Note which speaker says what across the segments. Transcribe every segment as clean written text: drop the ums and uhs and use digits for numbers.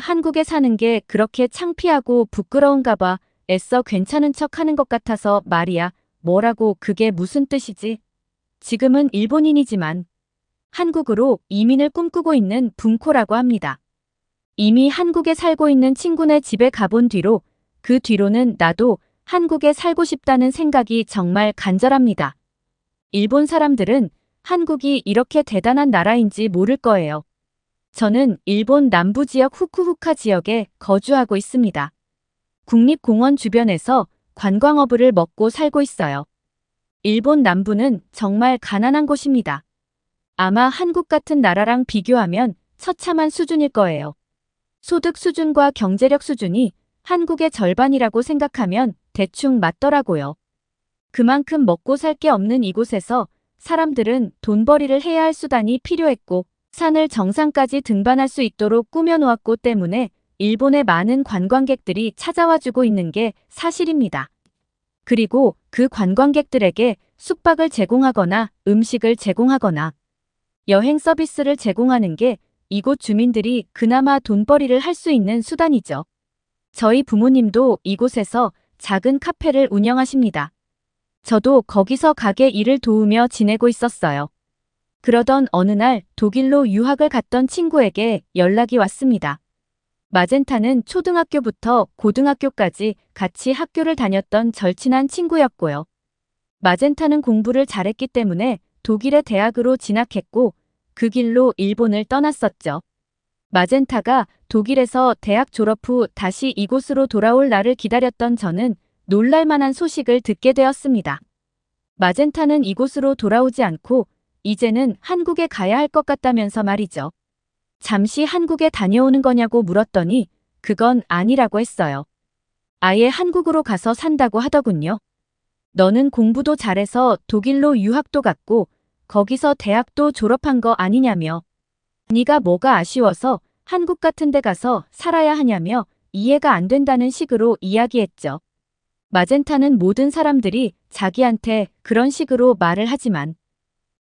Speaker 1: 한국에 사는 게 그렇게 창피하고 부끄러운가 봐. 애써 괜찮은 척 하는 것 같아서 말이야. 뭐라고 그게 무슨 뜻이지? 지금은 일본인이지만 한국으로 이민을 꿈꾸고 있는 붕코라고 합니다. 이미 한국에 살고 있는 친구네 집에 가본 뒤로 그 뒤로는 나도 한국에 살고 싶다는 생각이 정말 간절합니다. 일본 사람들은 한국이 이렇게 대단한 나라인지 모를 거예요. 저는 일본 남부 지역 후쿠오카 지역에 거주하고 있습니다. 국립공원 주변에서 관광어부를 먹고 살고 있어요. 일본 남부는 정말 가난한 곳입니다. 아마 한국 같은 나라랑 비교하면 처참한 수준일 거예요. 소득 수준과 경제력 수준이 한국의 절반이라고 생각하면 대충 맞더라고요. 그만큼 먹고 살 게 없는 이곳에서 사람들은 돈벌이를 해야 할 수단이 필요했고 산을 정상까지 등반할 수 있도록 꾸며놓았고 때문에 일본의 많은 관광객들이 찾아와주고 있는 게 사실입니다. 그리고 그 관광객들에게 숙박을 제공하거나 음식을 제공하거나 여행 서비스를 제공하는 게 이곳 주민들이 그나마 돈벌이를 할 수 있는 수단이죠. 저희 부모님도 이곳에서 작은 카페를 운영하십니다. 저도 거기서 가게 일을 도우며 지내고 있었어요. 그러던 어느 날 독일로 유학을 갔던 친구에게 연락이 왔습니다. 마젠타는 초등학교부터 고등학교까지 같이 학교를 다녔던 절친한 친구였고요. 마젠타는 공부를 잘했기 때문에 독일의 대학으로 진학했고 그 길로 일본을 떠났었죠. 마젠타가 독일에서 대학 졸업 후 다시 이곳으로 돌아올 날을 기다렸던 저는 놀랄만한 소식을 듣게 되었습니다. 마젠타는 이곳으로 돌아오지 않고 이제는 한국에 가야 할 것 같다면서 말이죠. 잠시 한국에 다녀오는 거냐고 물었더니 그건 아니라고 했어요. 아예 한국으로 가서 산다고 하더군요. 너는 공부도 잘해서 독일로 유학도 갔고 거기서 대학도 졸업한 거 아니냐며. 네가 뭐가 아쉬워서 한국 같은 데 가서 살아야 하냐며 이해가 안 된다는 식으로 이야기했죠. 마젠타는 모든 사람들이 자기한테 그런 식으로 말을 하지만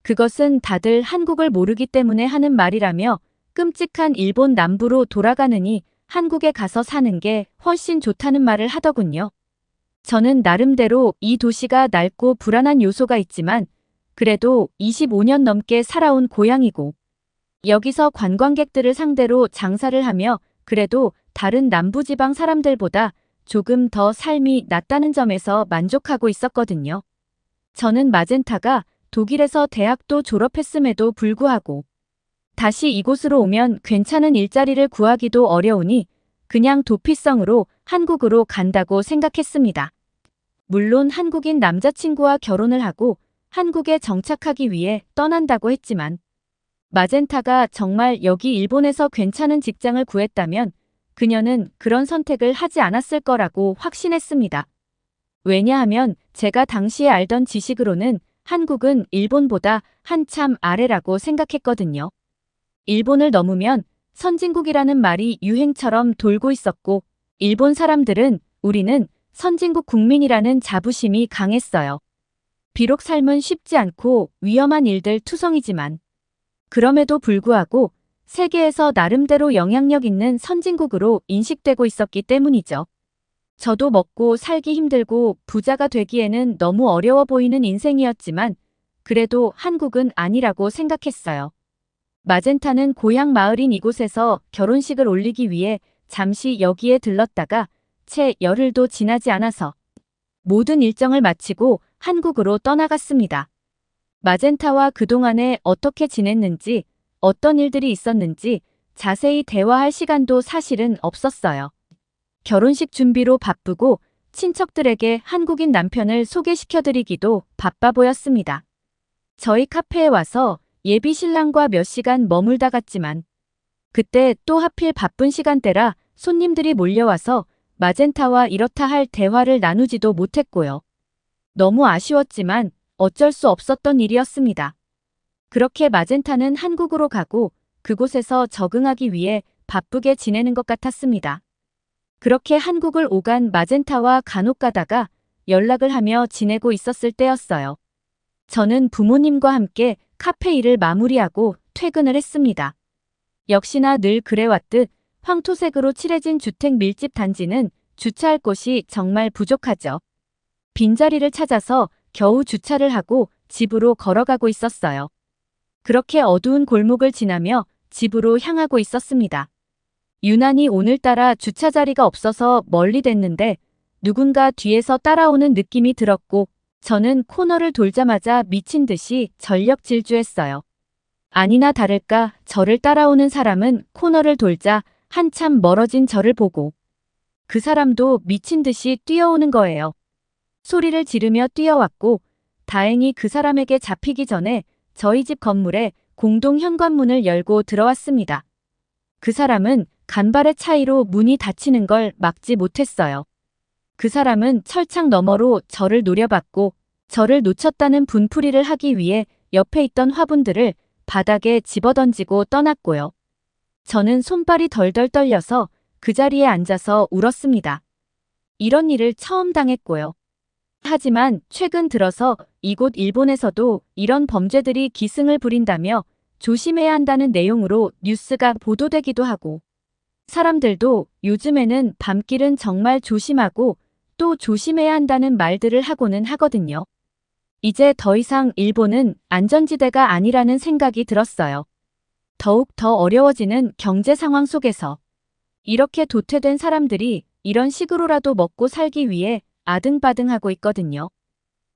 Speaker 1: 그것은 다들 한국을 모르기 때문에 하는 말이라며 끔찍한 일본 남부로 돌아가느니 한국에 가서 사는 게 훨씬 좋다는 말을 하더군요. 저는 나름대로 이 도시가 낡고 불안한 요소가 있지만 그래도 25년 넘게 살아온 고향이고 여기서 관광객들을 상대로 장사를 하며 그래도 다른 남부지방 사람들보다 조금 더 삶이 낫다는 점에서 만족하고 있었거든요. 저는 마젠타가 독일에서 대학도 졸업했음에도 불구하고 다시 이곳으로 오면 괜찮은 일자리를 구하기도 어려우니 그냥 도피성으로 한국으로 간다고 생각했습니다. 물론 한국인 남자친구와 결혼을 하고 한국에 정착하기 위해 떠난다고 했지만 마젠타가 정말 여기 일본에서 괜찮은 직장을 구했다면 그녀는 그런 선택을 하지 않았을 거라고 확신했습니다. 왜냐하면 제가 당시에 알던 지식으로는 한국은 일본보다 한참 아래라고 생각했거든요. 일본을 넘으면 선진국이라는 말이 유행처럼 돌고 있었고 일본 사람들은 우리는 선진국 국민이라는 자부심이 강했어요. 비록 삶은 쉽지 않고 위험한 일들 투성이지만 그럼에도 불구하고 세계에서 나름대로 영향력 있는 선진국으로 인식되고 있었기 때문이죠. 저도 먹고 살기 힘들고 부자가 되기에는 너무 어려워 보이는 인생이었지만 그래도 한국은 아니라고 생각했어요. 마젠타는 고향 마을인 이곳에서 결혼식을 올리기 위해 잠시 여기에 들렀다가 채 열흘도 지나지 않아서 모든 일정을 마치고 한국으로 떠나갔습니다. 마젠타와 그동안에 어떻게 지냈는지, 어떤 일들이 있었는지 자세히 대화할 시간도 사실은 없었어요. 결혼식 준비로 바쁘고 친척들에게 한국인 남편을 소개시켜드리기도 바빠 보였습니다. 저희 카페에 와서 예비 신랑과 몇 시간 머물다 갔지만 그때 또 하필 바쁜 시간대라 손님들이 몰려와서 마젠타와 이렇다 할 대화를 나누지도 못했고요. 너무 아쉬웠지만 어쩔 수 없었던 일이었습니다. 그렇게 마젠타는 한국으로 가고 그곳에서 적응하기 위해 바쁘게 지내는 것 같았습니다. 그렇게 한국을 오간 마젠타와 간혹 가다가 연락을 하며 지내고 있었을 때였어요. 저는 부모님과 함께 카페 일을 마무리하고 퇴근을 했습니다. 역시나 늘 그래왔듯 황토색으로 칠해진 주택 밀집 단지는 주차할 곳이 정말 부족하죠. 빈자리를 찾아서 겨우 주차를 하고 집으로 걸어가고 있었어요. 그렇게 어두운 골목을 지나며 집으로 향하고 있었습니다. 유난히 오늘따라 주차 자리가 없어서 멀리 됐는데 누군가 뒤에서 따라오는 느낌이 들었고 저는 코너를 돌자마자 미친 듯이 전력 질주했어요. 아니나 다를까 저를 따라오는 사람은 코너를 돌자 한참 멀어진 저를 보고 그 사람도 미친 듯이 뛰어오는 거예요. 소리를 지르며 뛰어왔고 다행히 그 사람에게 잡히기 전에 저희 집 건물에 공동 현관문을 열고 들어왔습니다. 그 사람은 간발의 차이로 문이 닫히는 걸 막지 못했어요. 그 사람은 철창 너머로 저를 노려봤고 저를 놓쳤다는 분풀이를 하기 위해 옆에 있던 화분들을 바닥에 집어던지고 떠났고요. 저는 손발이 덜덜 떨려서 그 자리에 앉아서 울었습니다. 이런 일을 처음 당했고요. 하지만 최근 들어서 이곳 일본에서도 이런 범죄들이 기승을 부린다며 조심해야 한다는 내용으로 뉴스가 보도되기도 하고 사람들도 요즘에는 밤길은 정말 조심하고 또 조심해야 한다는 말들을 하고는 하거든요. 이제 더 이상 일본은 안전지대가 아니라는 생각이 들었어요. 더욱 더 어려워지는 경제 상황 속에서 이렇게 도태된 사람들이 이런 식으로라도 먹고 살기 위해 아등바등하고 있거든요.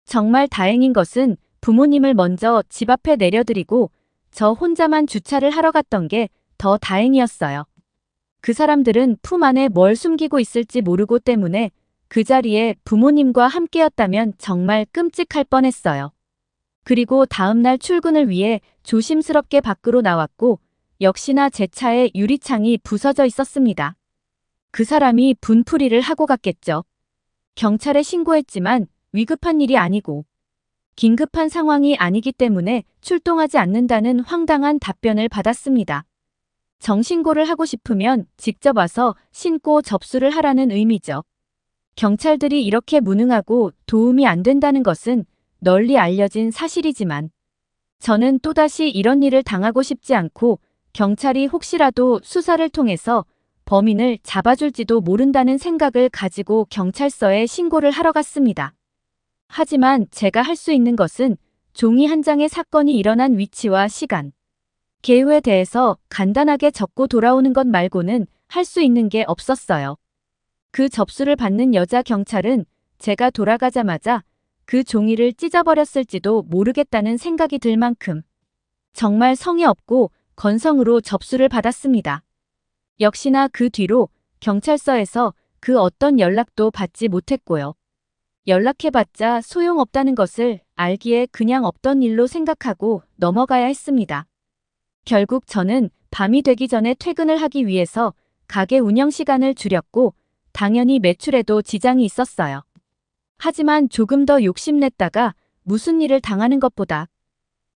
Speaker 1: 정말 다행인 것은 부모님을 먼저 집 앞에 내려드리고 저 혼자만 주차를 하러 갔던 게 더 다행이었어요. 그 사람들은 품 안에 뭘 숨기고 있을지 모르고 때문에 그 자리에 부모님과 함께였다면 정말 끔찍할 뻔했어요. 그리고 다음날 출근을 위해 조심스럽게 밖으로 나왔고 역시나 제 차에 유리창이 부서져 있었습니다. 그 사람이 분풀이를 하고 갔겠죠. 경찰에 신고했지만 위급한 일이 아니고 긴급한 상황이 아니기 때문에 출동하지 않는다는 황당한 답변을 받았습니다. 정신고를 하고 싶으면 직접 와서 신고 접수를 하라는 의미죠. 경찰들이 이렇게 무능하고 도움이 안 된다는 것은 널리 알려진 사실이지만 저는 또다시 이런 일을 당하고 싶지 않고 경찰이 혹시라도 수사를 통해서 범인을 잡아줄지도 모른다는 생각을 가지고 경찰서에 신고를 하러 갔습니다. 하지만 제가 할 수 있는 것은 종이 한 장에 사건이 일어난 위치와 시간, 개요에 대해서 간단하게 적고 돌아오는 것 말고는 할 수 있는 게 없었어요. 그 접수를 받는 여자 경찰은 제가 돌아가자마자 그 종이를 찢어버렸을지도 모르겠다는 생각이 들 만큼 정말 성의 없고 건성으로 접수를 받았습니다. 역시나 그 뒤로 경찰서에서 그 어떤 연락도 받지 못했고요. 연락해봤자 소용없다는 것을 알기에 그냥 없던 일로 생각하고 넘어가야 했습니다. 결국 저는 밤이 되기 전에 퇴근을 하기 위해서 가게 운영 시간을 줄였고 당연히 매출에도 지장이 있었어요. 하지만 조금 더 욕심냈다가 무슨 일을 당하는 것보다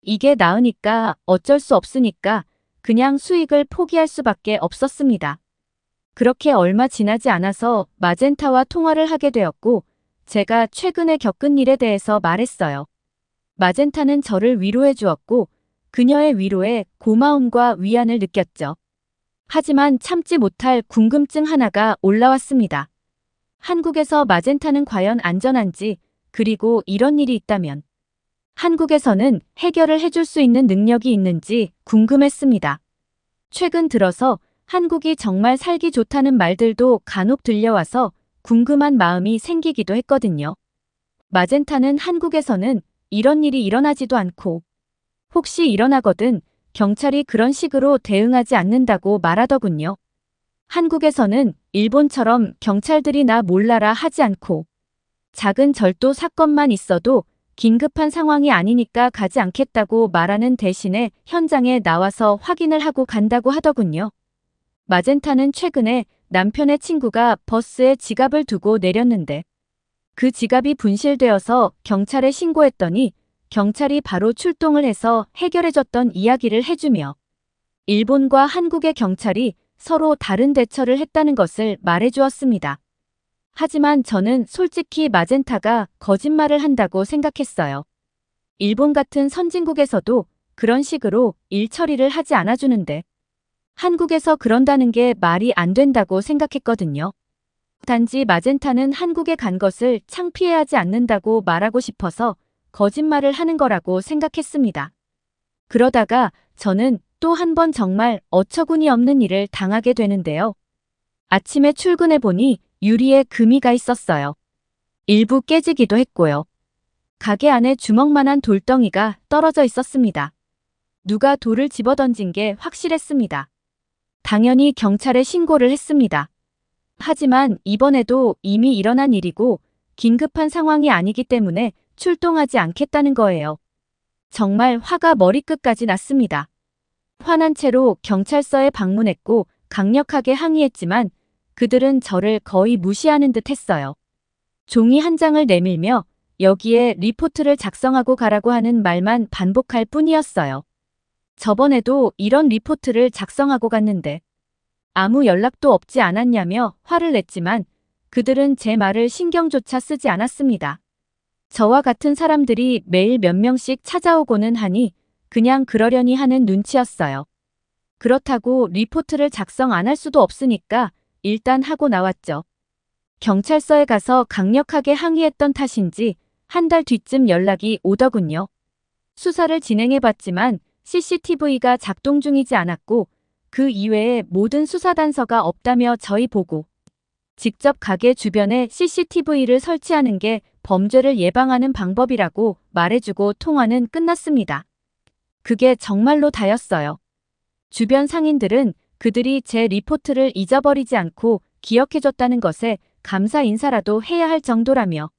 Speaker 1: 이게 나으니까 어쩔 수 없으니까 그냥 수익을 포기할 수밖에 없었습니다. 그렇게 얼마 지나지 않아서 마젠타와 통화를 하게 되었고 제가 최근에 겪은 일에 대해서 말했어요. 마젠타는 저를 위로해 주었고 그녀의 위로에 고마움과 위안을 느꼈죠. 하지만 참지 못할 궁금증 하나가 올라왔습니다. 한국에서 마젠타는 과연 안전한지, 그리고 이런 일이 있다면 한국에서는 해결을 해줄 수 있는 능력이 있는지 궁금했습니다. 최근 들어서 한국이 정말 살기 좋다는 말들도 간혹 들려와서 궁금한 마음이 생기기도 했거든요. 마젠타는 한국에서는 이런 일이 일어나지도 않고 혹시 일어나거든 경찰이 그런 식으로 대응하지 않는다고 말하더군요. 한국에서는 일본처럼 경찰들이 나 몰라라 하지 않고 작은 절도 사건만 있어도 긴급한 상황이 아니니까 가지 않겠다고 말하는 대신에 현장에 나와서 확인을 하고 간다고 하더군요. 마젠타는 최근에 남편의 친구가 버스에 지갑을 두고 내렸는데 그 지갑이 분실되어서 경찰에 신고했더니 경찰이 바로 출동을 해서 해결해줬던 이야기를 해주며 일본과 한국의 경찰이 서로 다른 대처를 했다는 것을 말해주었습니다. 하지만 저는 솔직히 마젠타가 거짓말을 한다고 생각했어요. 일본 같은 선진국에서도 그런 식으로 일 처리를 하지 않아주는데 한국에서 그런다는 게 말이 안 된다고 생각했거든요. 단지 마젠타는 한국에 간 것을 창피해하지 않는다고 말하고 싶어서 거짓말을 하는 거라고 생각했습니다. 그러다가 저는 또 한 번 정말 어처구니 없는 일을 당하게 되는데요. 아침에 출근해 보니 유리에 금이가 있었어요. 일부 깨지기도 했고요. 가게 안에 주먹만한 돌덩이가 떨어져 있었습니다. 누가 돌을 집어던진 게 확실했습니다. 당연히 경찰에 신고를 했습니다. 하지만 이번에도 이미 일어난 일이고 긴급한 상황이 아니기 때문에 출동하지 않겠다는 거예요. 정말 화가 머리끝까지 났습니다. 화난 채로 경찰서에 방문했고 강력하게 항의했지만 그들은 저를 거의 무시하는 듯 했어요. 종이 한 장을 내밀며 여기에 리포트를 작성하고 가라고 하는 말만 반복할 뿐이었어요. 저번에도 이런 리포트를 작성하고 갔는데 아무 연락도 없지 않았냐며 화를 냈지만 그들은 제 말을 신경조차 쓰지 않았습니다. 저와 같은 사람들이 매일 몇 명씩 찾아오고는 하니 그냥 그러려니 하는 눈치였어요. 그렇다고 리포트를 작성 안 할 수도 없으니까 일단 하고 나왔죠. 경찰서에 가서 강력하게 항의했던 탓인지 한 달 뒤쯤 연락이 오더군요. 수사를 진행해봤지만 CCTV가 작동 중이지 않았고 그 이외에 모든 수사 단서가 없다며 저희 보고 직접 가게 주변에 CCTV를 설치하는 게 범죄를 예방하는 방법이라고 말해주고 통화는 끝났습니다. 그게 정말로 다였어요. 주변 상인들은 그들이 제 리포트를 잊어버리지 않고 기억해줬다는 것에 감사 인사라도 해야 할 정도라며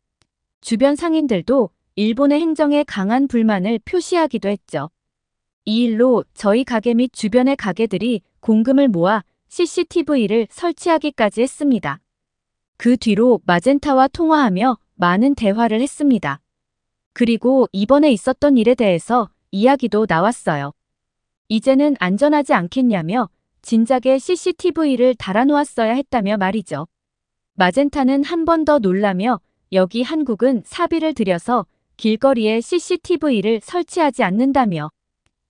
Speaker 1: 주변 상인들도 일본의 행정에 강한 불만을 표시하기도 했죠. 이 일로 저희 가게 및 주변의 가게들이 공금을 모아 CCTV를 설치하기까지 했습니다. 그 뒤로 마젠타와 통화하며 많은 대화를 했습니다. 그리고 이번에 있었던 일에 대해서 이야기도 나왔어요. 이제는 안전하지 않겠냐며 진작에 CCTV를 달아놓았어야 했다며 말이죠. 마젠타는 한 번 더 놀라며 여기 한국은 사비를 들여서 길거리에 CCTV를 설치하지 않는다며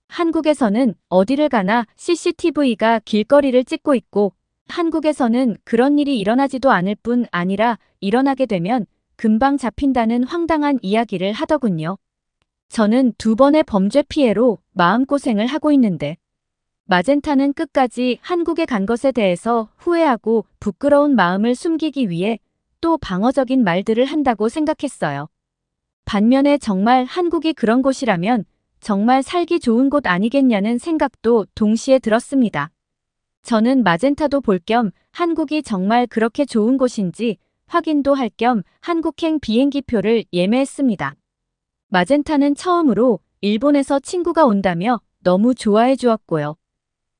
Speaker 1: 한국에서는 어디를 가나 CCTV가 길거리를 찍고 있고 한국에서는 그런 일이 일어나지도 않을 뿐 아니라 일어나게 되면 금방 잡힌다는 황당한 이야기를 하더군요. 저는 2번의 범죄 피해로 마음고생을 하고 있는데 마젠타는 끝까지 한국에 간 것에 대해서 후회하고 부끄러운 마음을 숨기기 위해 또 방어적인 말들을 한다고 생각했어요. 반면에 정말 한국이 그런 곳이라면 정말 살기 좋은 곳 아니겠냐는 생각도 동시에 들었습니다. 저는 마젠타도 볼 겸 한국이 정말 그렇게 좋은 곳인지 확인도 할 겸 한국행 비행기표를 예매했습니다. 마젠타는 처음으로 일본에서 친구가 온다며 너무 좋아해 주었고요.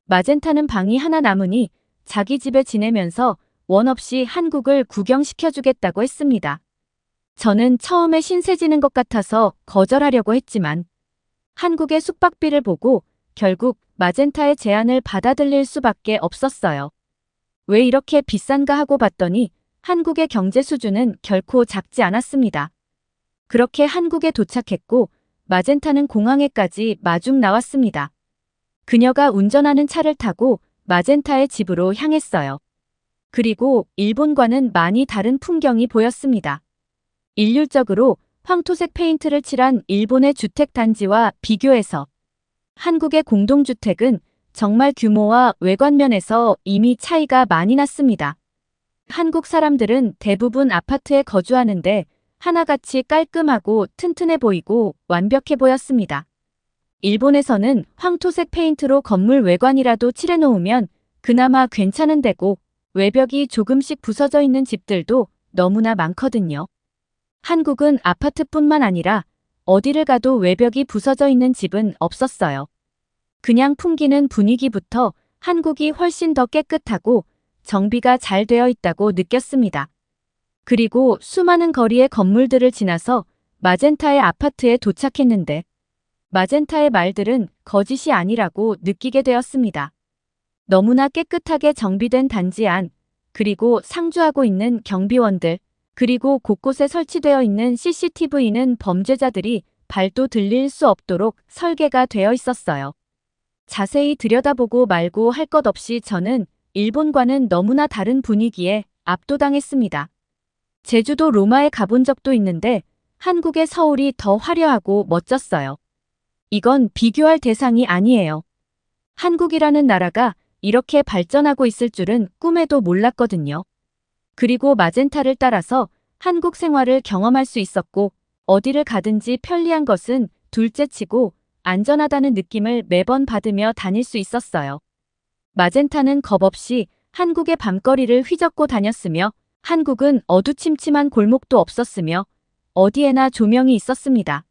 Speaker 1: 마젠타는 방이 하나 남으니 자기 집에 지내면서 원 없이 한국을 구경시켜주겠다고 했습니다. 저는 처음에 신세지는 것 같아서 거절하려고 했지만 한국의 숙박비를 보고 결국 마젠타의 제안을 받아들일 수밖에 없었어요. 왜 이렇게 비싼가 하고 봤더니 한국의 경제 수준은 결코 작지 않았습니다. 그렇게 한국에 도착했고 마젠타는 공항에까지 마중 나왔습니다. 그녀가 운전하는 차를 타고 마젠타의 집으로 향했어요. 그리고 일본과는 많이 다른 풍경이 보였습니다. 일률적으로 황토색 페인트를 칠한 일본의 주택 단지와 비교해서 한국의 공동주택은 정말 규모와 외관면에서 이미 차이가 많이 났습니다. 한국 사람들은 대부분 아파트에 거주하는데 하나같이 깔끔하고 튼튼해 보이고 완벽해 보였습니다. 일본에서는 황토색 페인트로 건물 외관이라도 칠해놓으면 그나마 괜찮은 데고 외벽이 조금씩 부서져 있는 집들도 너무나 많거든요. 한국은 아파트뿐만 아니라 어디를 가도 외벽이 부서져 있는 집은 없었어요. 그냥 풍기는 분위기부터 한국이 훨씬 더 깨끗하고 정비가 잘 되어 있다고 느꼈습니다. 그리고 수많은 거리의 건물들을 지나서 마젠타의 아파트에 도착했는데 마젠타의 말들은 거짓이 아니라고 느끼게 되었습니다. 너무나 깨끗하게 정비된 단지 안, 그리고 상주하고 있는 경비원들, 그리고 곳곳에 설치되어 있는 CCTV는 범죄자들이 발도 들릴 수 없도록 설계가 되어 있었어요. 자세히 들여다보고 말고 할 것 없이 저는 일본과는 너무나 다른 분위기에 압도당했습니다. 제주도 로마에 가본 적도 있는데 한국의 서울이 더 화려하고 멋졌어요. 이건 비교할 대상이 아니에요. 한국이라는 나라가 이렇게 발전하고 있을 줄은 꿈에도 몰랐거든요. 그리고 마젠타를 따라서 한국 생활을 경험할 수 있었고 어디를 가든지 편리한 것은 둘째치고 안전하다는 느낌을 매번 받으며 다닐 수 있었어요. 마젠타는 겁없이 한국의 밤거리를 휘젓고 다녔으며 한국은 어두침침한 골목도 없었으며 어디에나 조명이 있었습니다.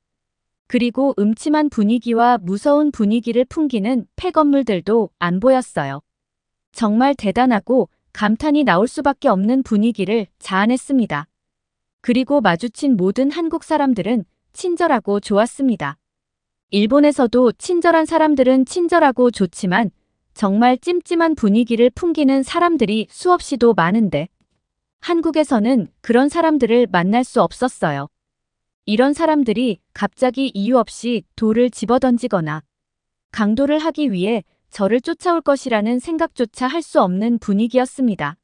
Speaker 1: 그리고 음침한 분위기와 무서운 분위기를 풍기는 폐건물들도 안 보였어요. 정말 대단하고 감탄이 나올 수밖에 없는 분위기를 자아냈습니다. 그리고 마주친 모든 한국 사람들은 친절하고 좋았습니다. 일본에서도 친절한 사람들은 친절하고 좋지만 정말 찜찜한 분위기를 풍기는 사람들이 수없이도 많은데 한국에서는 그런 사람들을 만날 수 없었어요. 이런 사람들이 갑자기 이유 없이 돌을 집어던지거나 강도를 하기 위해 저를 쫓아올 것이라는 생각조차 할 수 없는 분위기였습니다.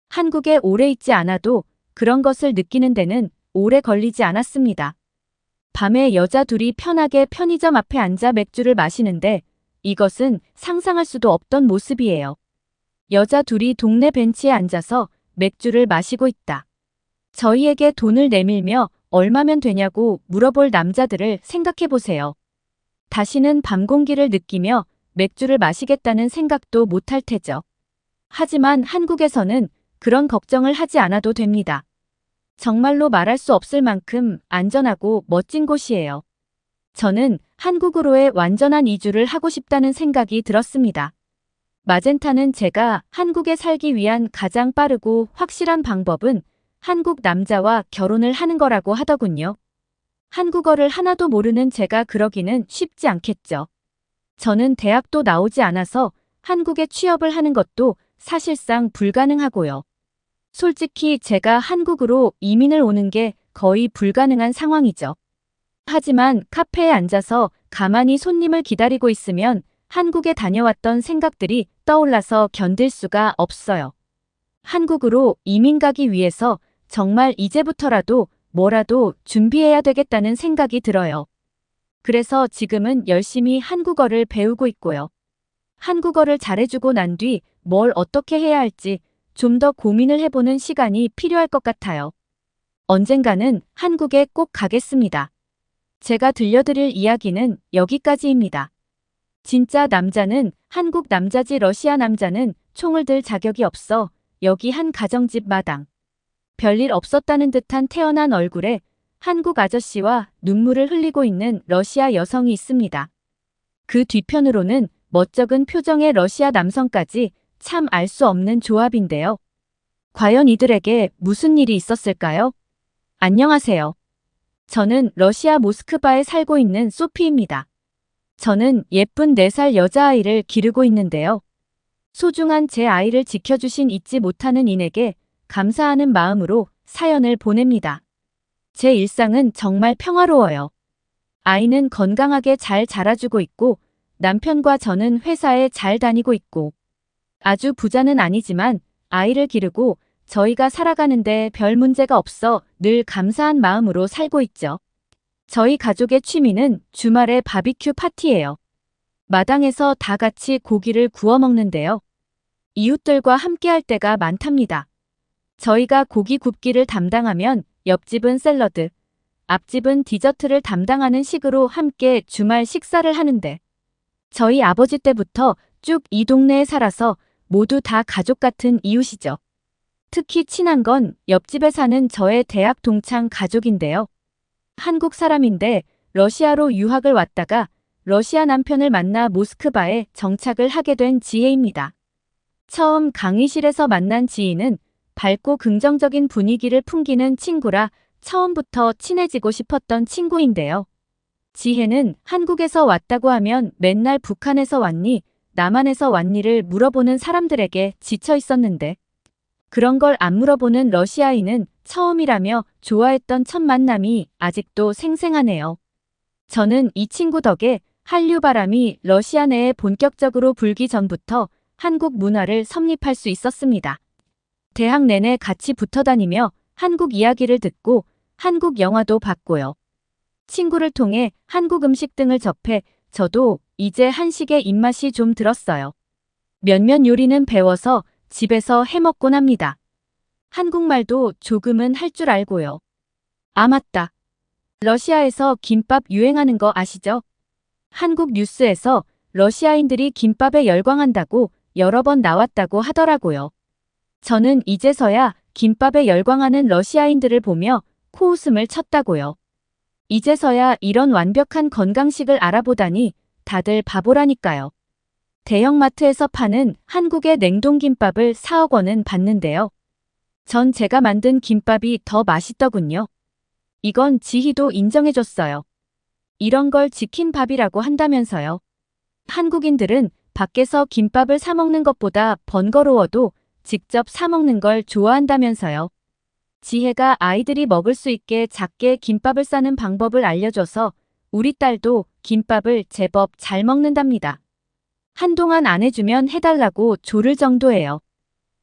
Speaker 1: 한국에 오래 있지 않아도 그런 것을 느끼는 데는 오래 걸리지 않았습니다. 밤에 여자 둘이 편하게 편의점 앞에 앉아 맥주를 마시는데 이것은 상상할 수도 없던 모습이에요. 여자 둘이 동네 벤치에 앉아서 맥주를 마시고 있다. 저희에게 돈을 내밀며 얼마면 되냐고 물어볼 남자들을 생각해보세요. 다시는 밤 공기를 느끼며 맥주를 마시겠다는 생각도 못할 테죠. 하지만 한국에서는 그런 걱정을 하지 않아도 됩니다. 정말로 말할 수 없을 만큼 안전하고 멋진 곳이에요. 저는 한국으로의 완전한 이주를 하고 싶다는 생각이 들었습니다. 마젠타는 제가 한국에 살기 위한 가장 빠르고 확실한 방법은 한국 남자와 결혼을 하는 거라고 하더군요. 한국어를 하나도 모르는 제가 그러기는 쉽지 않겠죠. 저는 대학도 나오지 않아서 한국에 취업을 하는 것도 사실상 불가능하고요. 솔직히 제가 한국으로 이민을 오는 게 거의 불가능한 상황이죠. 하지만 카페에 앉아서 가만히 손님을 기다리고 있으면 한국에 다녀왔던 생각들이 떠올라서 견딜 수가 없어요. 한국으로 이민 가기 위해서 정말 이제부터라도 뭐라도 준비해야 되겠다는 생각이 들어요. 그래서 지금은 열심히 한국어를 배우고 있고요. 한국어를 잘해주고 난 뒤 뭘 어떻게 해야 할지 좀 더 고민을 해보는 시간이 필요할 것 같아요. 언젠가는 한국에 꼭 가겠습니다. 제가 들려드릴 이야기는 여기까지입니다. 진짜 남자는 한국 남자지 러시아 남자는 총을 들 자격이 없어 여기 한 가정집 마당. 별일 없었다는 듯한 태연한 얼굴에 한국 아저씨와 눈물을 흘리고 있는 러시아 여성이 있습니다. 그 뒤편으로는 멋쩍은 표정의 러시아 남성까지 참 알 수 없는 조합인데요. 과연 이들에게 무슨 일이 있었을까요? 안녕하세요. 저는 러시아 모스크바에 살고 있는 소피입니다. 저는 예쁜 4살 여자아이를 기르고 있는데요. 소중한 제 아이를 지켜주신 잊지 못하는 이에게 감사하는 마음으로 사연을 보냅니다. 제 일상은 정말 평화로워요. 아이는 건강하게 잘 자라주고 있고 남편과 저는 회사에 잘 다니고 있고 아주 부자는 아니지만 아이를 기르고 저희가 살아가는데 별 문제가 없어 늘 감사한 마음으로 살고 있죠. 저희 가족의 취미는 주말에 바비큐 파티예요. 마당에서 다 같이 고기를 구워 먹는데요. 이웃들과 함께 할 때가 많답니다. 저희가 고기 굽기를 담당하면 옆집은 샐러드, 앞집은 디저트를 담당하는 식으로 함께 주말 식사를 하는데 저희 아버지 때부터 쭉 이 동네에 살아서 모두 다 가족 같은 이웃이죠. 특히 친한 건 옆집에 사는 저의 대학 동창 가족인데요. 한국 사람인데 러시아로 유학을 왔다가 러시아 남편을 만나 모스크바에 정착을 하게 된 지혜입니다. 처음 강의실에서 만난 지희는 밝고 긍정적인 분위기를 풍기는 친구라 처음부터 친해지고 싶었던 친구인데요. 지혜는 한국에서 왔다고 하면 맨날 북한에서 왔니? 남한에서 왔니를 물어보는 사람들에게 지쳐 있었는데 그런 걸 안 물어보는 러시아인은 처음이라며 좋아했던 첫 만남이 아직도 생생하네요. 저는 이 친구 덕에 한류 바람이 러시아 내에 본격적으로 불기 전부터 한국 문화를 섭립할 수 있었습니다. 대학 내내 같이 붙어 다니며 한국 이야기를 듣고 한국 영화도 봤고요. 친구를 통해 한국 음식 등을 접해 저도 이제 한식의 입맛이 좀 들었어요. 몇몇 요리는 배워서 집에서 해먹곤 합니다. 한국말도 조금은 할 줄 알고요. 아, 맞다. 러시아에서 김밥 유행하는 거 아시죠? 한국 뉴스에서 러시아인들이 김밥에 열광한다고 여러 번 나왔다고 하더라고요. 저는 이제서야 김밥에 열광하는 러시아인들을 보며 코웃음을 쳤다고요. 이제서야 이런 완벽한 건강식을 알아보다니 다들 바보라니까요. 대형마트에서 파는 한국의 냉동김밥을 4억 원은 받는데요. 전 제가 만든 김밥이 더 맛있더군요. 이건 지희도 인정해줬어요. 이런 걸 치킨밥이라고 한다면서요. 한국인들은 밖에서 김밥을 사 먹는 것보다 번거로워도 직접 사 먹는 걸 좋아한다면서요. 지혜가 아이들이 먹을 수 있게 작게 김밥을 싸는 방법을 알려줘서 우리 딸도 김밥을 제법 잘 먹는답니다. 한동안 안 해주면 해달라고 조를 정도예요.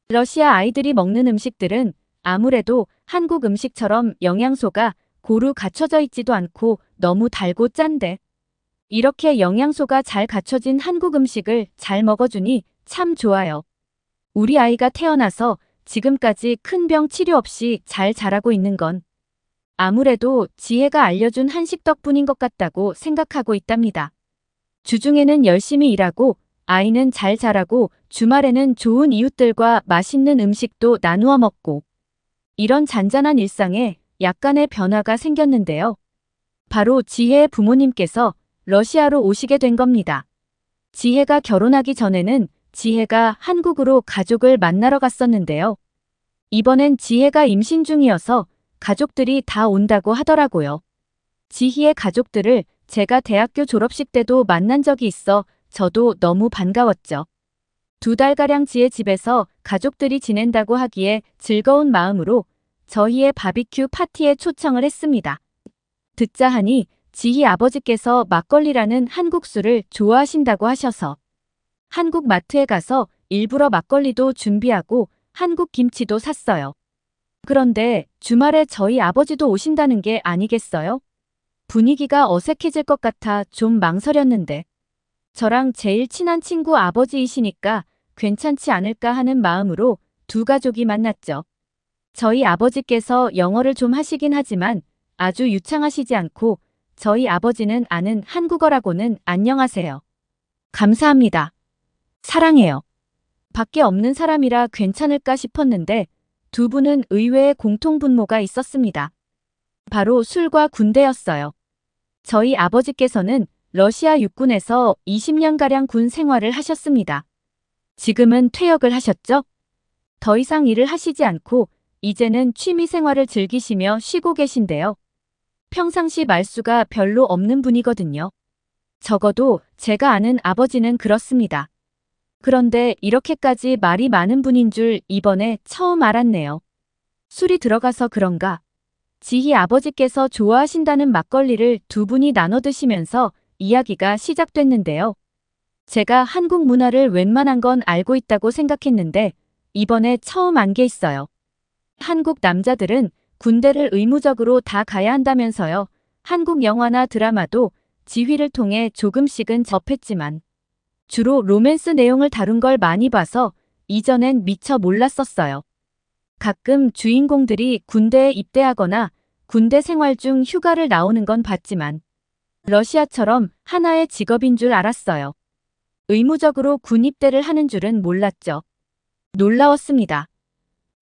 Speaker 1: 러시아 아이들이 먹는 음식들은 아무래도 한국 음식처럼 영양소가 고루 갖춰져 있지도 않고 너무 달고 짠데 이렇게 영양소가 잘 갖춰진 한국 음식을 잘 먹어주니 참 좋아요. 우리 아이가 태어나서 지금까지 큰 병 치료 없이 잘 자라고 있는 건 아무래도 지혜가 알려준 한식 덕분인 것 같다고 생각하고 있답니다. 주중에는 열심히 일하고 아이는 잘 자라고 주말에는 좋은 이웃들과 맛있는 음식도 나누어 먹고 이런 잔잔한 일상에 약간의 변화가 생겼는데요. 바로 지혜의 부모님께서 러시아로 오시게 된 겁니다. 지혜가 결혼하기 전에는 지혜가 한국으로 가족을 만나러 갔었는데요. 이번엔 지혜가 임신 중이어서 가족들이 다 온다고 하더라고요. 지희의 가족들을 제가 대학교 졸업식 때도 만난 적이 있어 저도 너무 반가웠죠. 2달가량 지혜 집에서 가족들이 지낸다고 하기에 즐거운 마음으로 저희의 바비큐 파티에 초청을 했습니다. 듣자 하니 지희 아버지께서 막걸리라는 한국 술을 좋아하신다고 하셔서 한국 마트에 가서 일부러 막걸리도 준비하고 한국 김치도 샀어요. 그런데 주말에 저희 아버지도 오신다는 게 아니겠어요? 분위기가 어색해질 것 같아 좀 망설였는데 저랑 제일 친한 친구 아버지이시니까 괜찮지 않을까 하는 마음으로 두 가족이 만났죠. 저희 아버지께서 영어를 좀 하시긴 하지만 아주 유창하시지 않고 저희 아버지는 아는 한국어라고는 안녕하세요. 감사합니다. 사랑해요. 밖에 없는 사람이라 괜찮을까 싶었는데 두 분은 의외의 공통분모가 있었습니다. 바로 술과 군대였어요. 저희 아버지께서는 러시아 육군에서 20년가량 군 생활을 하셨습니다. 지금은 퇴역을 하셨죠? 더 이상 일을 하시지 않고 이제는 취미 생활을 즐기시며 쉬고 계신데요. 평상시 말수가 별로 없는 분이거든요. 적어도 제가 아는 아버지는 그렇습니다. 그런데 이렇게까지 말이 많은 분인 줄 이번에 처음 알았네요. 술이 들어가서 그런가? 지희 아버지께서 좋아하신다는 막걸리를 두 분이 나눠 드시면서 이야기가 시작됐는데요. 제가 한국 문화를 웬만한 건 알고 있다고 생각했는데 이번에 처음 안 게 있어요. 한국 남자들은 군대를 의무적으로 다 가야 한다면서요. 한국 영화나 드라마도 지휘를 통해 조금씩은 접했지만 주로 로맨스 내용을 다룬 걸 많이 봐서 이전엔 미처 몰랐었어요. 가끔 주인공들이 군대에 입대하거나 군대 생활 중 휴가를 나오는 건 봤지만 러시아처럼 하나의 직업인 줄 알았어요. 의무적으로 군 입대를 하는 줄은 몰랐죠. 놀라웠습니다.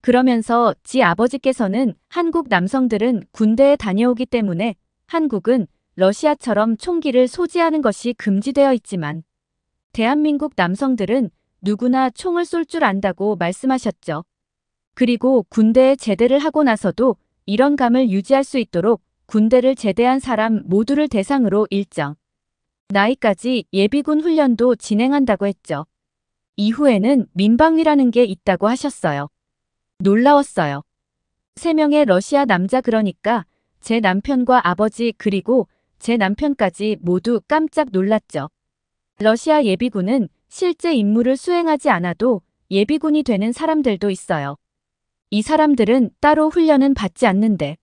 Speaker 1: 그러면서 지 아버지께서는 한국 남성들은 군대에 다녀오기 때문에 한국은 러시아처럼 총기를 소지하는 것이 금지되어 있지만 대한민국 남성들은 누구나 총을 쏠 줄 안다고 말씀하셨죠. 그리고 군대에 제대를 하고 나서도 이런 감을 유지할 수 있도록 군대를 제대한 사람 모두를 대상으로 일정 나이까지 예비군 훈련도 진행한다고 했죠. 이후에는 민방위라는 게 있다고 하셨어요. 놀라웠어요. 3명의 러시아 남자 그러니까 제 남편과 아버지 그리고 제 남편까지 모두 깜짝 놀랐죠. 러시아 예비군은 실제 임무를 수행하지 않아도 예비군이 되는 사람들도 있어요. 이 사람들은 따로 훈련은 받지 않는데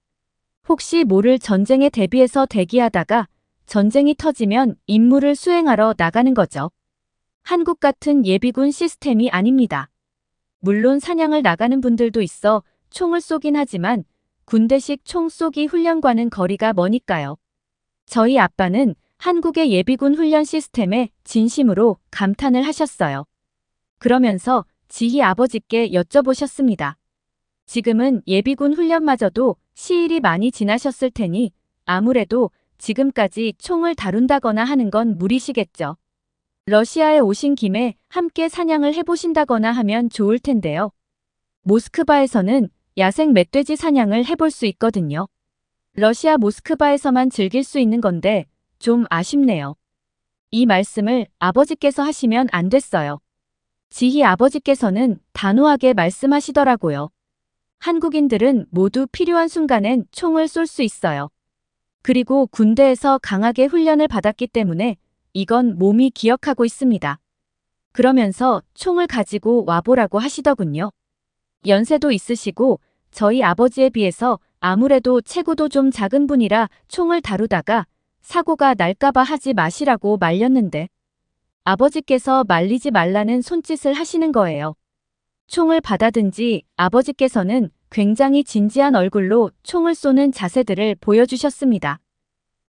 Speaker 1: 혹시 모를 전쟁에 대비해서 대기하다가 전쟁이 터지면 임무를 수행하러 나가는 거죠. 한국 같은 예비군 시스템이 아닙니다. 물론 사냥을 나가는 분들도 있어 총을 쏘긴 하지만 군대식 총 쏘기 훈련과는 거리가 머니까요. 저희 아빠는 한국의 예비군 훈련 시스템에 진심으로 감탄을 하셨어요. 그러면서 지희 아버지께 여쭤보셨습니다. 지금은 예비군 훈련마저도 시일이 많이 지나셨을 테니 아무래도 지금까지 총을 다룬다거나 하는 건 무리시겠죠. 러시아에 오신 김에 함께 사냥을 해보신다거나 하면 좋을 텐데요. 모스크바에서는 야생 멧돼지 사냥을 해볼 수 있거든요. 러시아 모스크바에서만 즐길 수 있는 건데 좀 아쉽네요. 이 말씀을 아버지께서 하시면 안 됐어요. 지희 아버지께서는 단호하게 말씀하시더라고요. 한국인들은 모두 필요한 순간엔 총을 쏠 수 있어요. 그리고 군대에서 강하게 훈련을 받았기 때문에 이건 몸이 기억하고 있습니다. 그러면서 총을 가지고 와보라고 하시더군요. 연세도 있으시고 저희 아버지에 비해서 아무래도 체구도 좀 작은 분이라 총을 다루다가 사고가 날까봐 하지 마시라고 말렸는데 아버지께서 말리지 말라는 손짓을 하시는 거예요. 총을 받아든지 아버지께서는 굉장히 진지한 얼굴로 총을 쏘는 자세들을 보여주셨습니다.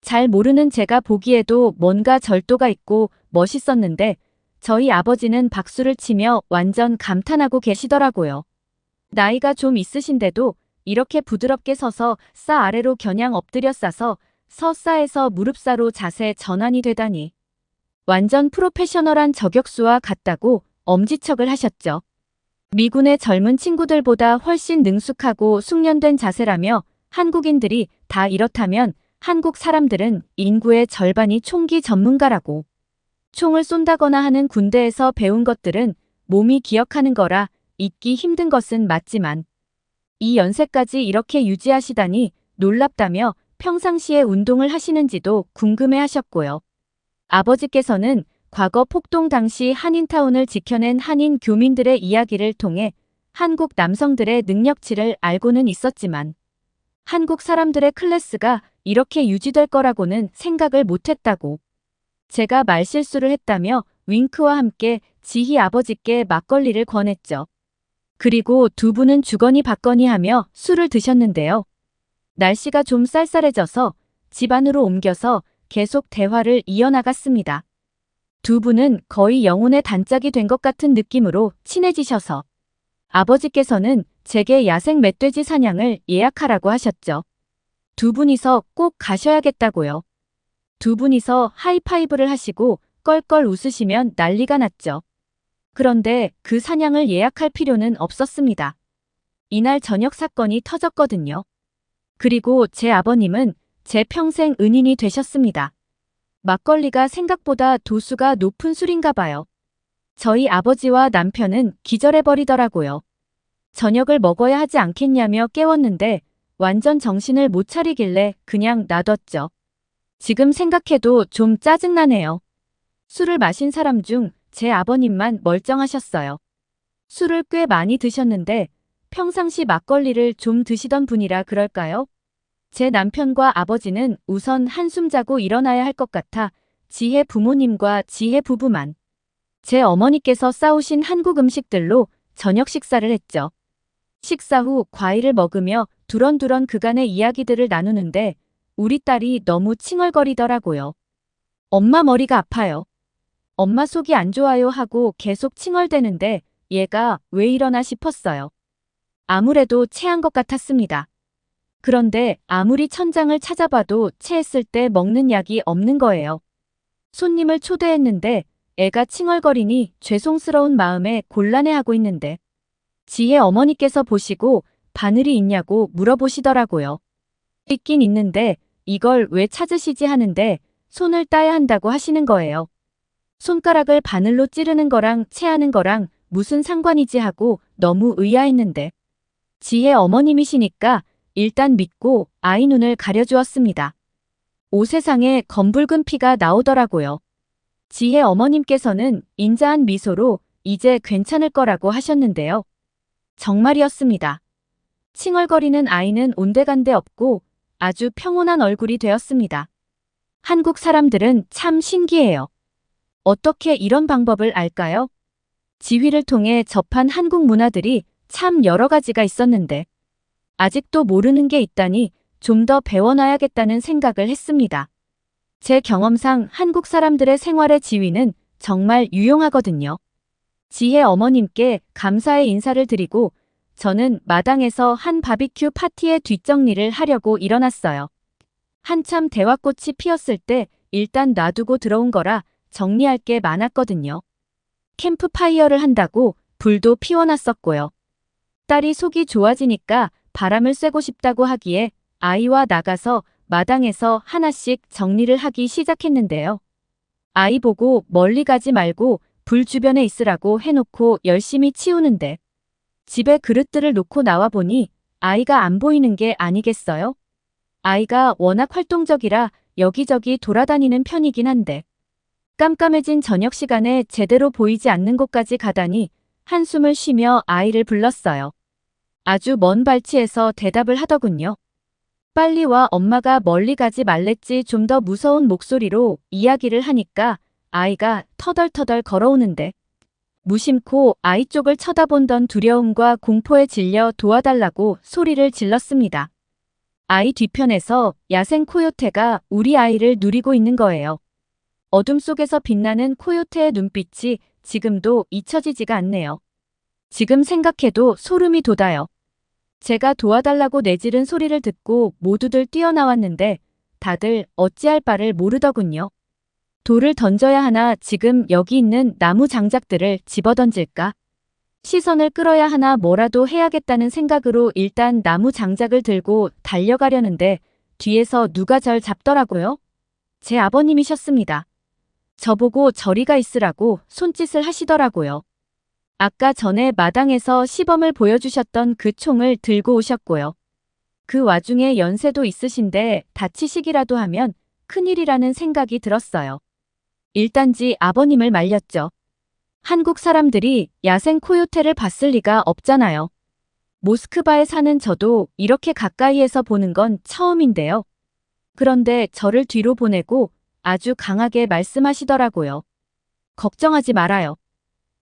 Speaker 1: 잘 모르는 제가 보기에도 뭔가 절도가 있고 멋있었는데 저희 아버지는 박수를 치며 완전 감탄하고 계시더라고요. 나이가 좀 있으신데도 이렇게 부드럽게 서서 싸 아래로 겨냥 엎드려 싸서 서싸에서 무릎싸로 자세 전환이 되다니. 완전 프로페셔널한 저격수와 같다고 엄지척을 하셨죠. 미군의 젊은 친구들보다 훨씬 능숙하고 숙련된 자세라며 한국인들이 다 이렇다면 한국 사람들은 인구의 절반이 총기 전문가라고. 총을 쏜다거나 하는 군대에서 배운 것들은 몸이 기억하는 거라 잊기 힘든 것은 맞지만 이 연세까지 이렇게 유지하시다니 놀랍다며 평상시에 운동을 하시는지도 궁금해하셨고요. 아버지께서는 과거 폭동 당시 한인타운을 지켜낸 한인 교민들의 이야기를 통해 한국 남성들의 능력치를 알고는 있었지만 한국 사람들의 클래스가 이렇게 유지될 거라고는 생각을 못했다고. 제가 말실수를 했다며 윙크와 함께 지희 아버지께 막걸리를 권했죠. 그리고 두 분은 주거니 받거니 하며 술을 드셨는데요. 날씨가 좀 쌀쌀해져서 집 안으로 옮겨서 계속 대화를 이어나갔습니다. 두 분은 거의 영혼의 단짝이 된 것 같은 느낌으로 친해지셔서 아버지께서는 제게 야생 멧돼지 사냥을 예약하라고 하셨죠. 두 분이서 꼭 가셔야겠다고요. 두 분이서 하이파이브를 하시고 껄껄 웃으시면 난리가 났죠. 그런데 그 사냥을 예약할 필요는 없었습니다. 이날 저녁 사건이 터졌거든요. 그리고 제 아버님은 제 평생 은인이 되셨습니다. 막걸리가 생각보다 도수가 높은 술인가 봐요. 저희 아버지와 남편은 기절해버리더라고요. 저녁을 먹어야 하지 않겠냐며 깨웠는데 완전 정신을 못 차리길래 그냥 놔뒀죠. 지금 생각해도 좀 짜증나네요. 술을 마신 사람 중 제 아버님만 멀쩡하셨어요. 술을 꽤 많이 드셨는데 평상시 막걸리를 좀 드시던 분이라 그럴까요? 제 남편과 아버지는 우선 한숨 자고 일어나야 할 것 같아 지혜 부모님과 지혜 부부만. 제 어머니께서 싸우신 한국 음식들로 저녁 식사를 했죠. 식사 후 과일을 먹으며 두런두런 그간의 이야기들을 나누는데 우리 딸이 너무 칭얼거리더라고요. 엄마 머리가 아파요. 엄마 속이 안 좋아요 하고 계속 칭얼대는데 얘가 왜 이러나 싶었어요. 아무래도 체한 것 같았습니다. 그런데 아무리 천장을 찾아봐도 체했을 때 먹는 약이 없는 거예요. 손님을 초대했는데 애가 칭얼거리니 죄송스러운 마음에 곤란해하고 있는데 지혜 어머니께서 보시고 바늘이 있냐고 물어보시더라고요. 있긴 있는데 이걸 왜 찾으시지 하는데 손을 따야 한다고 하시는 거예요. 손가락을 바늘로 찌르는 거랑 체하는 거랑 무슨 상관이지 하고 너무 의아했는데 지혜 어머님이시니까 일단 믿고 아이 눈을 가려주었습니다. 옷세상에 검붉은 피가 나오더라고요. 지혜 어머님께서는 인자한 미소로 이제 괜찮을 거라고 하셨는데요. 정말이었습니다. 칭얼거리는 아이는 온데간데 없고 아주 평온한 얼굴이 되었습니다. 한국 사람들은 참 신기해요. 어떻게 이런 방법을 알까요? 지휘를 통해 접한 한국 문화들이 참 여러 가지가 있었는데 아직도 모르는 게 있다니 좀 더 배워놔야겠다는 생각을 했습니다. 제 경험상 한국 사람들의 생활의 지위는 정말 유용하거든요. 지혜 어머님께 감사의 인사를 드리고 저는 마당에서 한 바비큐 파티의 뒷정리를 하려고 일어났어요. 한참 대화꽃이 피었을 때 일단 놔두고 들어온 거라 정리할 게 많았거든요. 캠프파이어를 한다고 불도 피워놨었고요. 딸이 속이 좋아지니까 바람을 쐬고 싶다고 하기에 아이와 나가서 마당에서 하나씩 정리를 하기 시작했는데요. 아이 보고 멀리 가지 말고 불 주변에 있으라고 해놓고 열심히 치우는데 집에 그릇들을 놓고 나와보니 아이가 안 보이는 게 아니겠어요? 아이가 워낙 활동적이라 여기저기 돌아다니는 편이긴 한데 깜깜해진 저녁 시간에 제대로 보이지 않는 곳까지 가다니 한숨을 쉬며 아이를 불렀어요. 아주 먼 발치에서 대답을 하더군요. 빨리 와 엄마가 멀리 가지 말랬지 좀 더 무서운 목소리로 이야기를 하니까 아이가 터덜터덜 걸어오는데 무심코 아이 쪽을 쳐다본던 두려움과 공포에 질려 도와달라고 소리를 질렀습니다. 아이 뒤편에서 야생 코요테가 우리 아이를 누리고 있는 거예요. 어둠 속에서 빛나는 코요테의 눈빛이 지금도 잊혀지지가 않네요. 지금 생각해도 소름이 돋아요. 제가 도와달라고 내지른 소리를 듣고 모두들 뛰어나왔는데 다들 어찌할 바를 모르더군요. 돌을 던져야 하나 지금 여기 있는 나무 장작들을 집어던질까? 시선을 끌어야 하나 뭐라도 해야겠다는 생각으로 일단 나무 장작을 들고 달려가려는데 뒤에서 누가 절 잡더라고요. 제 아버님이셨습니다. 저보고 저리가 있으라고 손짓을 하시더라고요. 아까 전에 마당에서 시범을 보여주셨던 그 총을 들고 오셨고요. 그 와중에 연세도 있으신데 다치시기라도 하면 큰일이라는 생각이 들었어요. 일단지 아버님을 말렸죠. 한국 사람들이 야생 코요테를 봤을 리가 없잖아요. 모스크바에 사는 저도 이렇게 가까이에서 보는 건 처음인데요. 그런데 저를 뒤로 보내고 아주 강하게 말씀하시더라고요. 걱정하지 말아요.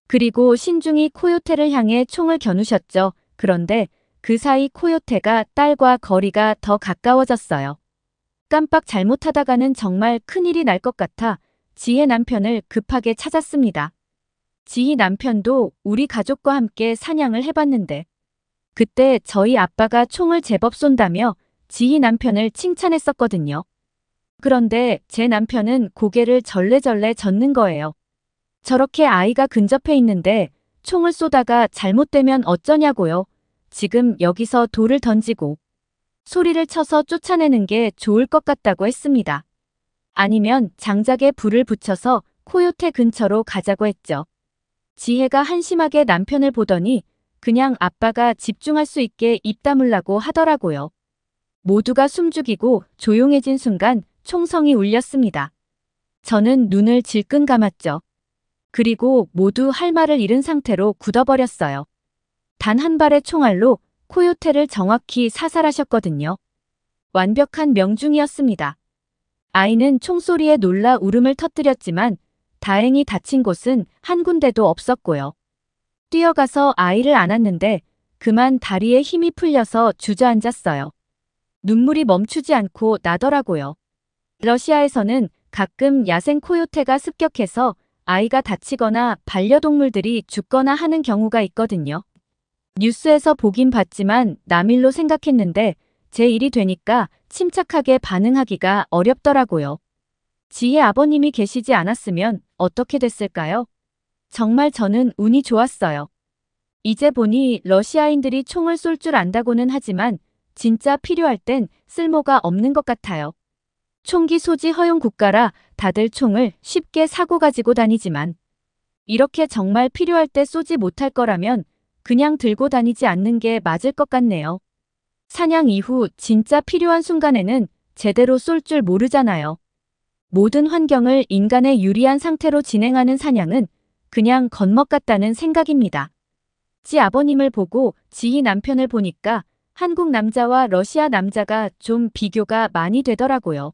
Speaker 1: 그리고 신중히 코요테를 향해 총을 겨누셨죠. 그런데 그 사이 코요테가 딸과 거리가 더 가까워졌어요. 깜빡 잘못하다가는 정말 큰일이 날 것 같아 지혜 남편을 급하게 찾았습니다. 지희 남편도 우리 가족과 함께 사냥을 해봤는데 그때 저희 아빠가 총을 제법 쏜다며 지희 남편을 칭찬했었거든요. 그런데 제 남편은 고개를 절레절레 젓는 거예요. 저렇게 아이가 근접해 있는데 총을 쏘다가 잘못되면 어쩌냐고요. 지금 여기서 돌을 던지고 소리를 쳐서 쫓아내는 게 좋을 것 같다고 했습니다. 아니면 장작에 불을 붙여서 코요테 근처로 가자고 했죠. 지혜가 한심하게 남편을 보더니 그냥 아빠가 집중할 수 있게 입 다물라고 하더라고요. 모두가 숨죽이고 조용해진 순간 총성이 울렸습니다. 저는 눈을 질끈 감았죠. 그리고 모두 할 말을 잃은 상태로 굳어버렸어요. 단 한 발의 총알로 코요테를 정확히 사살하셨거든요. 완벽한 명중이었습니다. 아이는 총소리에 놀라 울음을 터뜨렸지만 다행히 다친 곳은 한 군데도 없었고요. 뛰어가서 아이를 안았는데 그만 다리에 힘이 풀려서 주저앉았어요. 눈물이 멈추지 않고 나더라고요. 러시아에서는 가끔 야생 코요테가 습격해서 아이가 다치거나 반려동물들이 죽거나 하는 경우가 있거든요. 뉴스에서 보긴 봤지만 남일로 생각했는데 제 일이 되니까 침착하게 반응하기가 어렵더라고요. 지혜 아버님이 계시지 않았으면 어떻게 됐을까요? 정말 저는 운이 좋았어요. 이제 보니 러시아인들이 총을 쏠 줄 안다고는 하지만 진짜 필요할 땐 쓸모가 없는 것 같아요. 총기 소지 허용 국가라 다들 총을 쉽게 사고 가지고 다니지만 이렇게 정말 필요할 때 쏘지 못할 거라면 그냥 들고 다니지 않는 게 맞을 것 같네요. 사냥 이후 진짜 필요한 순간에는 제대로 쏠 줄 모르잖아요. 모든 환경을 인간에 유리한 상태로 진행하는 사냥은 그냥 겉멋 같다는 생각입니다. 지 아버님을 보고 지희 남편을 보니까 한국 남자와 러시아 남자가 좀 비교가 많이 되더라고요.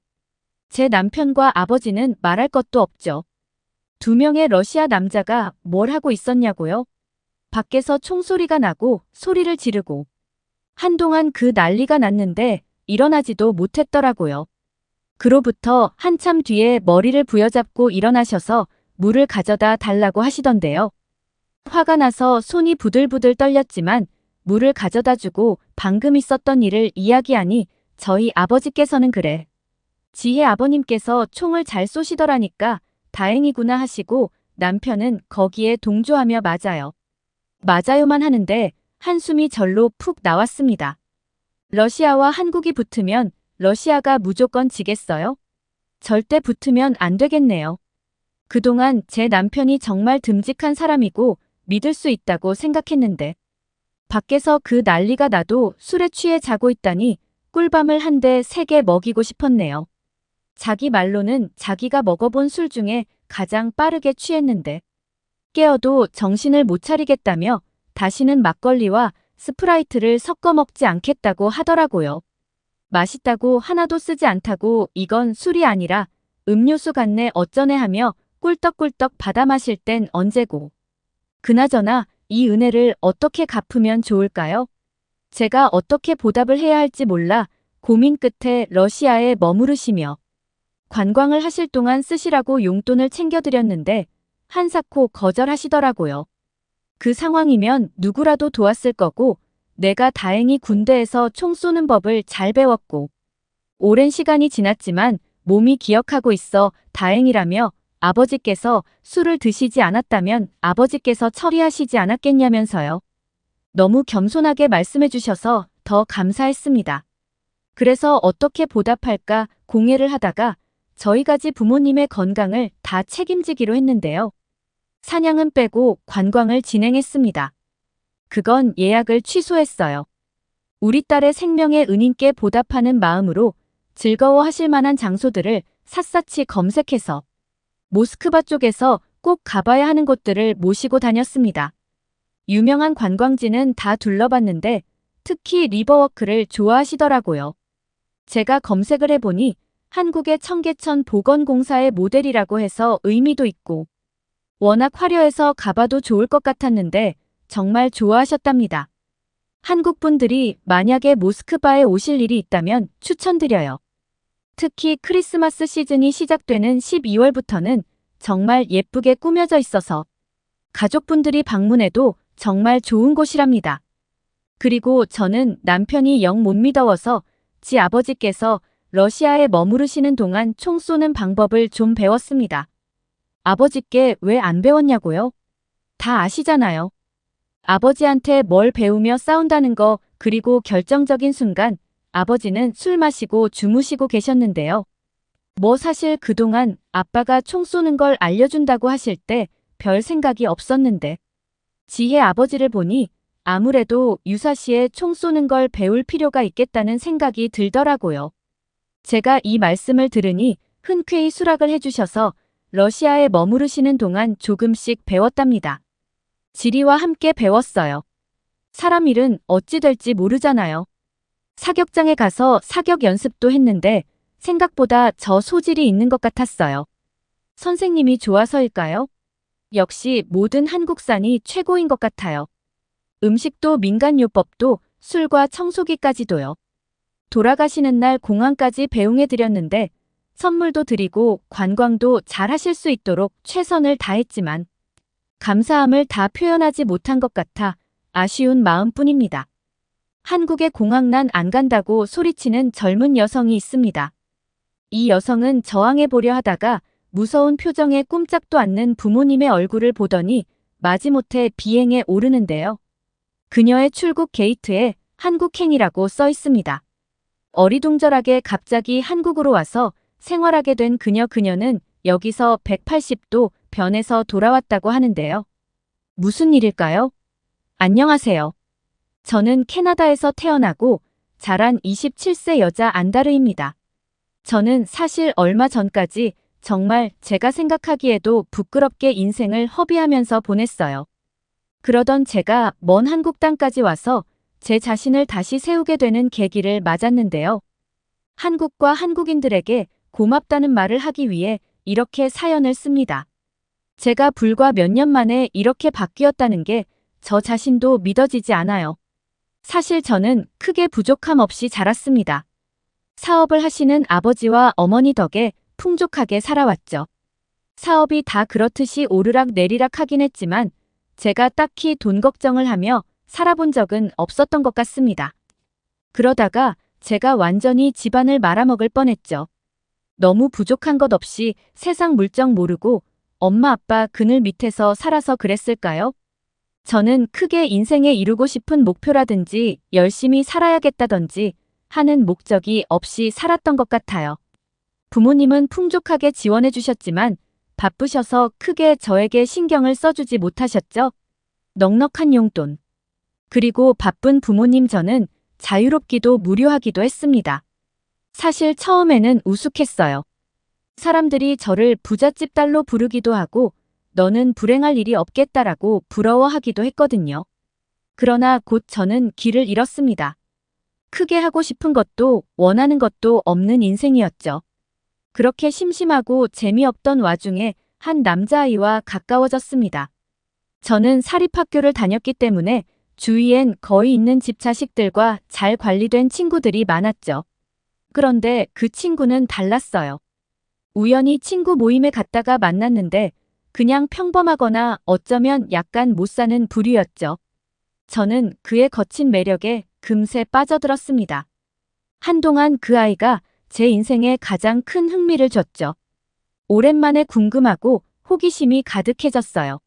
Speaker 1: 제 남편과 아버지는 말할 것도 없죠. 두 명의 러시아 남자가 뭘 하고 있었냐고요? 밖에서 총소리가 나고 소리를 지르고 한동안 그 난리가 났는데 일어나지도 못했더라고요. 그로부터 한참 뒤에 머리를 부여잡고 일어나셔서 물을 가져다 달라고 하시던데요. 화가 나서 손이 부들부들 떨렸지만 물을 가져다 주고 방금 있었던 일을 이야기하니 저희 아버지께서는 그래. 지혜 아버님께서 총을 잘 쏘시더라니까 다행이구나 하시고 남편은 거기에 동조하며 맞아요. 맞아요만 하는데 한숨이 절로 푹 나왔습니다. 러시아와 한국이 붙으면 러시아가 무조건 지겠어요? 절대 붙으면 안 되겠네요. 그동안 제 남편이 정말 듬직한 사람이고 믿을 수 있다고 생각했는데 밖에서 그 난리가 나도 술에 취해 자고 있다니 꿀밤을 한 대 세 개 먹이고 싶었네요. 자기 말로는 자기가 먹어본 술 중에 가장 빠르게 취했는데 깨어도 정신을 못 차리겠다며 다시는 막걸리와 스프라이트를 섞어 먹지 않겠다고 하더라고요. 맛있다고 하나도 쓰지 않다고 이건 술이 아니라 음료수 같네 어쩌네 하며 꿀떡꿀떡 받아 마실 땐 언제고. 그나저나 이 은혜를 어떻게 갚으면 좋을까요? 제가 어떻게 보답을 해야 할지 몰라 고민 끝에 러시아에 머무르시며 관광을 하실 동안 쓰시라고 용돈을 챙겨드렸는데 한사코 거절하시더라고요. 그 상황이면 누구라도 도왔을 거고 내가 다행히 군대에서 총 쏘는 법을 잘 배웠고 오랜 시간이 지났지만 몸이 기억하고 있어 다행이라며 아버지께서 술을 드시지 않았다면 아버지께서 처리하시지 않았겠냐면서요. 너무 겸손하게 말씀해 주셔서 더 감사했습니다. 그래서 어떻게 보답할까 공예를 하다가 저희 가지 부모님의 건강을 다 책임지기로 했는데요. 사냥은 빼고 관광을 진행했습니다. 그건 예약을 취소했어요. 우리 딸의 생명의 은인께 보답하는 마음으로 즐거워하실 만한 장소들을 샅샅이 검색해서 모스크바 쪽에서 꼭 가봐야 하는 곳들을 모시고 다녔습니다. 유명한 관광지는 다 둘러봤는데 특히 리버워크를 좋아하시더라고요. 제가 검색을 해보니 한국의 청계천 보건공사의 모델이라고 해서 의미도 있고 워낙 화려해서 가봐도 좋을 것 같았는데 정말 좋아하셨답니다. 한국 분들이 만약에 모스크바에 오실 일이 있다면 추천드려요. 특히 크리스마스 시즌이 시작되는 12월부터는 정말 예쁘게 꾸며져 있어서 가족분들이 방문해도 정말 좋은 곳이랍니다. 그리고 저는 남편이 영 못 믿어워서 지 아버지께서 러시아에 머무르시는 동안 총 쏘는 방법을 좀 배웠습니다. 아버지께 왜 안 배웠냐고요? 다 아시잖아요. 아버지한테 뭘 배우며 싸운다는 거 그리고 결정적인 순간 아버지는 술 마시고 주무시고 계셨는데요. 뭐 사실 그동안 아빠가 총 쏘는 걸 알려준다고 하실 때 별 생각이 없었는데 지혜 아버지를 보니 아무래도 유사시에 총 쏘는 걸 배울 필요가 있겠다는 생각이 들더라고요. 제가 이 말씀을 들으니 흔쾌히 수락을 해주셔서 러시아에 머무르시는 동안 조금씩 배웠답니다. 지리와 함께 배웠어요. 사람 일은 어찌 될지 모르잖아요. 사격장에 가서 사격 연습도 했는데 생각보다 저 소질이 있는 것 같았어요. 선생님이 좋아서일까요? 역시 모든 한국산이 최고인 것 같아요. 음식도 민간요법도 술과 청소기까지도요. 돌아가시는 날 공항까지 배웅해드렸는데 선물도 드리고 관광도 잘 하실 수 있도록 최선을 다했지만 감사함을 다 표현하지 못한 것 같아 아쉬운 마음뿐입니다. 한국에 공항 난 안 간다고 소리치는 젊은 여성이 있습니다. 이 여성은 저항해보려 하다가 무서운 표정에 꼼짝도 않는 부모님의 얼굴을 보더니 마지못해 비행에 오르는데요. 그녀의 출국 게이트에 한국행이라고 써 있습니다. 어리둥절하게 갑자기 한국으로 와서 생활하게 된 그녀는 여기서 180도 변해서 돌아왔다고 하는데요. 무슨 일일까요? 안녕하세요. 저는 캐나다에서 태어나고 자란 27세 여자 안다르입니다. 저는 사실 얼마 전까지 정말 제가 생각하기에도 부끄럽게 인생을 허비하면서 보냈어요. 그러던 제가 먼 한국 땅까지 와서 제 자신을 다시 세우게 되는 계기를 맞았는데요. 한국과 한국인들에게 고맙다는 말을 하기 위해 이렇게 사연을 씁니다. 제가 불과 몇 년 만에 이렇게 바뀌었다는 게 저 자신도 믿어지지 않아요. 사실 저는 크게 부족함 없이 자랐습니다. 사업을 하시는 아버지와 어머니 덕에 풍족하게 살아왔죠. 사업이 다 그렇듯이 오르락 내리락 하긴 했지만 제가 딱히 돈 걱정을 하며 살아본 적은 없었던 것 같습니다. 그러다가 제가 완전히 집안을 말아먹을 뻔했죠. 너무 부족한 것 없이 세상 물정 모르고 엄마 아빠 그늘 밑에서 살아서 그랬을까요? 저는 크게 인생에 이루고 싶은 목표라든지 열심히 살아야겠다든지 하는 목적이 없이 살았던 것 같아요. 부모님은 풍족하게 지원해 주셨지만 바쁘셔서 크게 저에게 신경을 써주지 못하셨죠. 넉넉한 용돈. 그리고 바쁜 부모님 저는 자유롭기도 무료하기도 했습니다. 사실 처음에는 우스웠어요. 사람들이 저를 부잣집 딸로 부르기도 하고 너는 불행할 일이 없겠다라고 부러워하기도 했거든요. 그러나 곧 저는 길을 잃었습니다. 크게 하고 싶은 것도 원하는 것도 없는 인생이었죠. 그렇게 심심하고 재미없던 와중에 한 남자아이와 가까워졌습니다. 저는 사립학교를 다녔기 때문에 주위엔 거의 있는 집 자식들과 잘 관리된 친구들이 많았죠. 그런데 그 친구는 달랐어요. 우연히 친구 모임에 갔다가 만났는데 그냥 평범하거나 어쩌면 약간 못 사는 부류였죠. 저는 그의 거친 매력에 금세 빠져들었습니다. 한동안 그 아이가 제 인생에 가장 큰 흥미를 줬죠. 오랜만에 궁금하고 호기심이 가득해졌어요.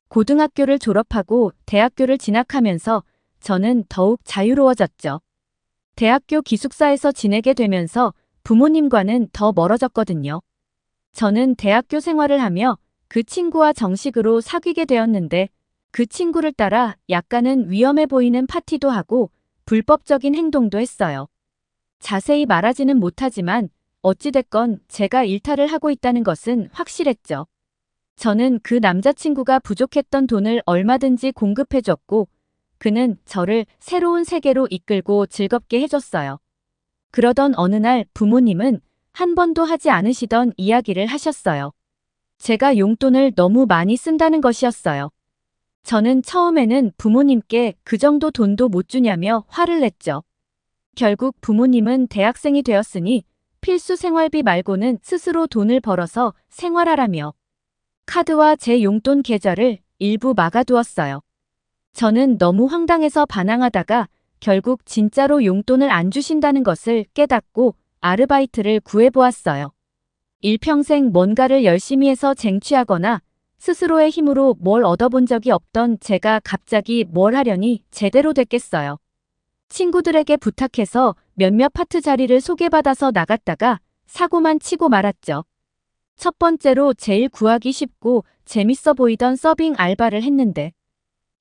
Speaker 1: 고등학교를 졸업하고 대학교를 진학하면서 저는 더욱 자유로워졌죠. 대학교 기숙사에서 지내게 되면서 부모님과는 더 멀어졌거든요. 저는 대학교 생활을 하며 그 친구와 정식으로 사귀게 되었는데 그 친구를 따라 약간은 위험해 보이는 파티도 하고 불법적인 행동도 했어요. 자세히 말하지는 못하지만 어찌됐건 제가 일탈을 하고 있다는 것은 확실했죠. 저는 그 남자친구가 부족했던 돈을 얼마든지 공급해줬고 그는 저를 새로운 세계로 이끌고 즐겁게 해줬어요. 그러던 어느 날 부모님은 한 번도 하지 않으시던 이야기를 하셨어요. 제가 용돈을 너무 많이 쓴다는 것이었어요. 저는 처음에는 부모님께 그 정도 돈도 못 주냐며 화를 냈죠. 결국 부모님은 대학생이 되었으니 필수 생활비 말고는 스스로 돈을 벌어서 생활하라며 카드와 제 용돈 계좌를 일부 막아두었어요. 저는 너무 황당해서 반항하다가 결국 진짜로 용돈을 안 주신다는 것을 깨닫고 아르바이트를 구해보았어요. 일평생 뭔가를 열심히 해서 쟁취하거나 스스로의 힘으로 뭘 얻어본 적이 없던 제가 갑자기 뭘 하려니 제대로 됐겠어요. 친구들에게 부탁해서 몇몇 파트 자리를 소개받아서 나갔다가 사고만 치고 말았죠. 첫 번째로 제일 구하기 쉽고 재밌어 보이던 서빙 알바를 했는데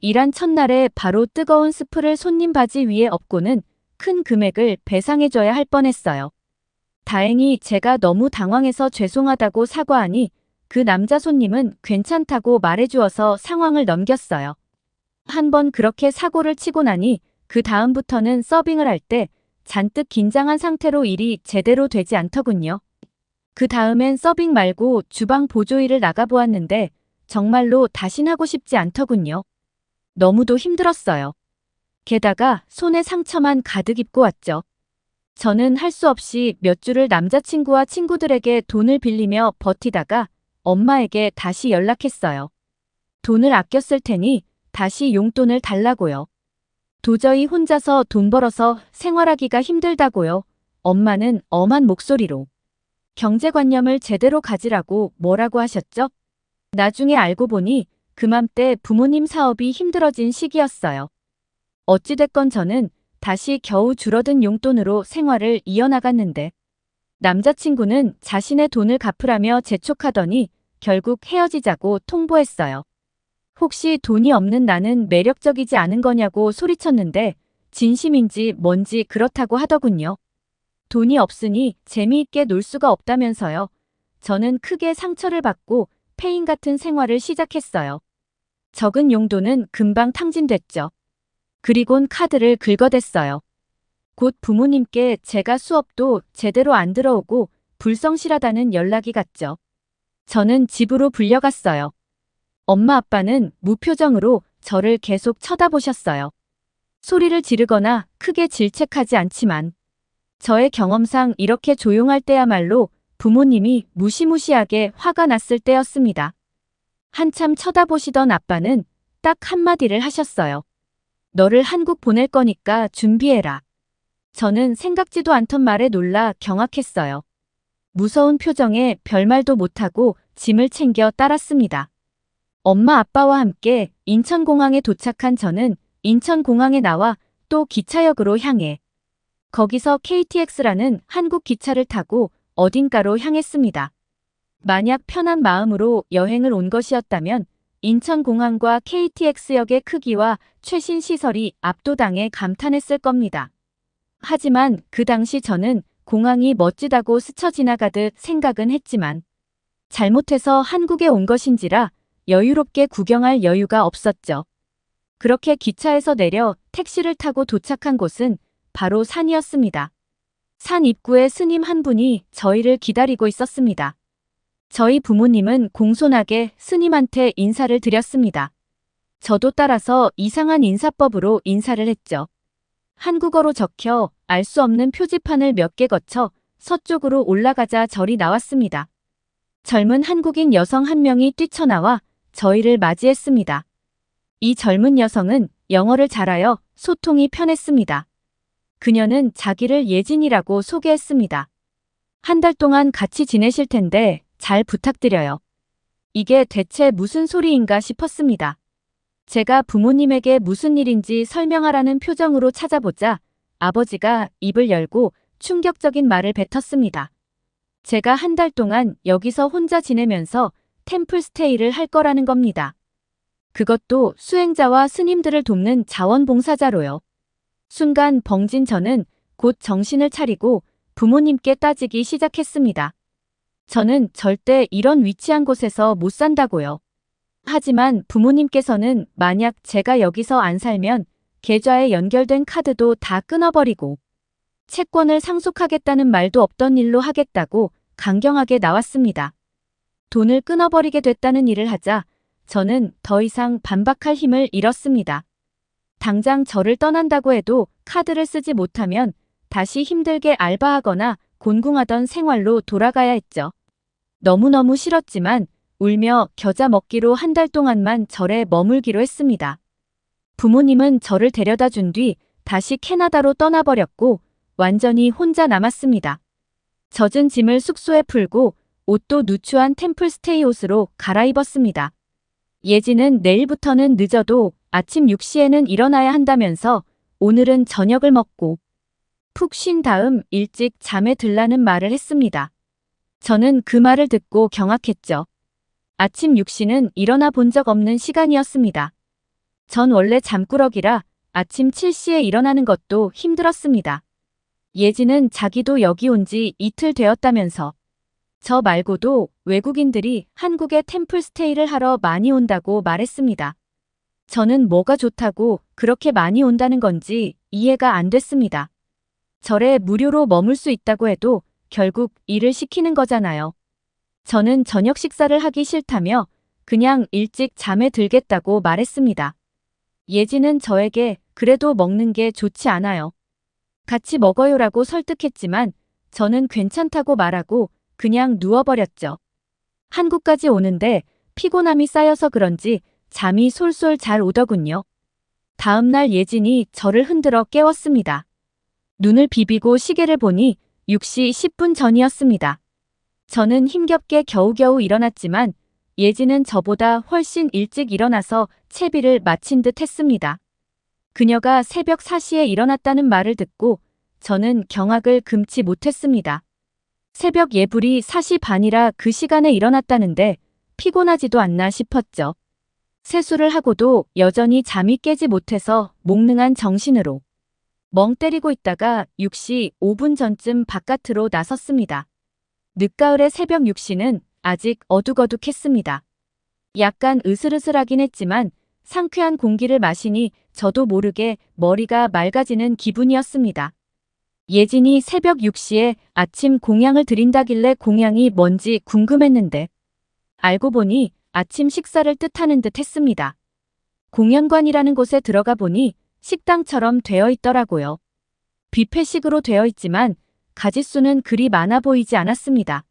Speaker 1: 일한 첫날에 바로 뜨거운 스프를 손님 바지 위에 엎고는 큰 금액을 배상해줘야 할 뻔했어요. 다행히 제가 너무 당황해서 죄송하다고 사과하니 그 남자 손님은 괜찮다고 말해주어서 상황을 넘겼어요. 한번 그렇게 사고를 치고 나니 그 다음부터는 서빙을 할 때 잔뜩 긴장한 상태로 일이 제대로 되지 않더군요. 그 다음엔 서빙 말고 주방 보조일을 나가보았는데 정말로 다신 하고 싶지 않더군요. 너무도 힘들었어요. 게다가 손에 상처만 가득 입고 왔죠. 저는 할 수 없이 몇 주를 남자친구와 친구들에게 돈을 빌리며 버티다가 엄마에게 다시 연락했어요. 돈을 아껴 쓸 테니 다시 용돈을 달라고요. 도저히 혼자서 돈 벌어서 생활하기가 힘들다고요. 엄마는 엄한 목소리로. 경제관념을 제대로 가지라고 뭐라고 하셨죠? 나중에 알고 보니 그맘때 부모님 사업이 힘들어진 시기였어요. 어찌됐건 저는 다시 겨우 줄어든 용돈으로 생활을 이어나갔는데 남자친구는 자신의 돈을 갚으라며 재촉하더니 결국 헤어지자고 통보했어요. 혹시 돈이 없는 나는 매력적이지 않은 거냐고 소리쳤는데 진심인지 뭔지 그렇다고 하더군요. 돈이 없으니 재미있게 놀 수가 없다면서요. 저는 크게 상처를 받고 페인 같은 생활을 시작했어요. 적은 용도는 금방 탕진됐죠. 그리곤 카드를 긁어댔어요. 곧 부모님께 제가 수업도 제대로 안 들어오고 불성실하다는 연락이 갔죠. 저는 집으로 불려갔어요. 엄마 아빠는 무표정으로 저를 계속 쳐다보셨어요. 소리를 지르거나 크게 질책하지 않지만 저의 경험상 이렇게 조용할 때야말로 부모님이 무시무시하게 화가 났을 때였습니다. 한참 쳐다보시던 아빠는 딱 한마디를 하셨어요. 너를 한국 보낼 거니까 준비해라. 저는 생각지도 않던 말에 놀라 경악했어요. 무서운 표정에 별말도 못하고 짐을 챙겨 따랐습니다. 엄마 아빠와 함께 인천공항에 도착한 저는 인천공항에 나와 또 기차역으로 향해 거기서 KTX라는 한국 기차를 타고 어딘가로 향했습니다. 만약 편한 마음으로 여행을 온 것이었다면 인천공항과 KTX역의 크기와 최신 시설이 압도당해 감탄했을 겁니다. 하지만 그 당시 저는 공항이 멋지다고 스쳐 지나가듯 생각은 했지만 잘못해서 한국에 온 것인지라 여유롭게 구경할 여유가 없었죠. 그렇게 기차에서 내려 택시를 타고 도착한 곳은 바로 산이었습니다. 산 입구에 스님 한 분이 저희를 기다리고 있었습니다. 저희 부모님은 공손하게 스님한테 인사를 드렸습니다. 저도 따라서 이상한 인사법으로 인사를 했죠. 한국어로 적혀 알 수 없는 표지판을 몇 개 거쳐 서쪽으로 올라가자 절이 나왔습니다. 젊은 한국인 여성 한 명이 뛰쳐나와 저희를 맞이했습니다. 이 젊은 여성은 영어를 잘하여 소통이 편했습니다. 그녀는 자기를 예진이라고 소개했습니다. 한 달 동안 같이 지내실 텐데 잘 부탁드려요. 이게 대체 무슨 소리인가 싶었습니다. 제가 부모님에게 무슨 일인지 설명하라는 표정으로 찾아보자 아버지가 입을 열고 충격적인 말을 뱉었습니다. 제가 한 달 동안 여기서 혼자 지내면서 템플스테이를 할 거라는 겁니다. 그것도 수행자와 스님들을 돕는 자원봉사자로요. 순간 벙진 저는 곧 정신을 차리고 부모님께 따지기 시작했습니다. 저는 절대 이런 위치한 곳에서 못 산다고요. 하지만 부모님께서는 만약 제가 여기서 안 살면 계좌에 연결된 카드도 다 끊어버리고 채권을 상속하겠다는 말도 없던 일로 하겠다고 강경하게 나왔습니다. 돈을 끊어버리게 됐다는 일을 하자 저는 더 이상 반박할 힘을 잃었습니다. 당장 저를 떠난다고 해도 카드를 쓰지 못하면 다시 힘들게 알바하거나 곤궁하던 생활로 돌아가야 했죠. 너무너무 싫었지만 울며 겨자 먹기로 한 달 동안만 절에 머물기로 했습니다. 부모님은 저를 데려다 준 뒤 다시 캐나다로 떠나버렸고 완전히 혼자 남았습니다. 젖은 짐을 숙소에 풀고 옷도 누추한 템플스테이 옷으로 갈아입었습니다. 예지는 내일부터는 늦어도 아침 6시에는 일어나야 한다면서 오늘은 저녁을 먹고 푹 쉰 다음 일찍 잠에 들라는 말을 했습니다. 저는 그 말을 듣고 경악했죠. 아침 6시는 일어나 본 적 없는 시간이었습니다. 전 원래 잠꾸러기라 아침 7시에 일어나는 것도 힘들었습니다. 예지는 자기도 여기 온 지 이틀 되었다면서 저 말고도 외국인들이 한국에 템플스테이를 하러 많이 온다고 말했습니다. 저는 뭐가 좋다고 그렇게 많이 온다는 건지 이해가 안 됐습니다. 절에 무료로 머물 수 있다고 해도 결국 일을 시키는 거잖아요. 저는 저녁 식사를 하기 싫다며 그냥 일찍 잠에 들겠다고 말했습니다. 예지는 저에게 그래도 먹는 게 좋지 않아요. 같이 먹어요라고 설득했지만 저는 괜찮다고 말하고 그냥 누워버렸죠. 한국까지 오는데 피곤함이 쌓여서 그런지 잠이 솔솔 잘 오더군요. 다음날 예진이 저를 흔들어 깨웠습니다. 눈을 비비고 시계를 보니 6시 10분 전이었습니다. 저는 힘겹게 겨우겨우 일어났지만 예진은 저보다 훨씬 일찍 일어나서 채비를 마친 듯 했습니다. 그녀가 새벽 4시에 일어났다는 말을 듣고 저는 경악을 금치 못했습니다. 새벽 예불이 4시 반이라 그 시간에 일어났다는데 피곤하지도 않나 싶었죠. 세수를 하고도 여전히 잠이 깨지 못해서 몽능한 정신으로 멍 때리고 있다가 6시 5분 전쯤 바깥으로 나섰습니다. 늦가을의 새벽 6시는 아직 어둑어둑했습니다. 약간 으슬으슬하긴 했지만 상쾌한 공기를 마시니 저도 모르게 머리가 맑아지는 기분이었습니다. 예진이 새벽 6시에 아침 공양을 드린다길래 공양이 뭔지 궁금했는데 알고 보니 아침 식사를 뜻하는 듯 했습니다. 공연관이라는 곳에 들어가 보니 식당처럼 되어 있더라고요. 뷔페식으로 되어 있지만 가짓수는 그리 많아 보이지 않았습니다.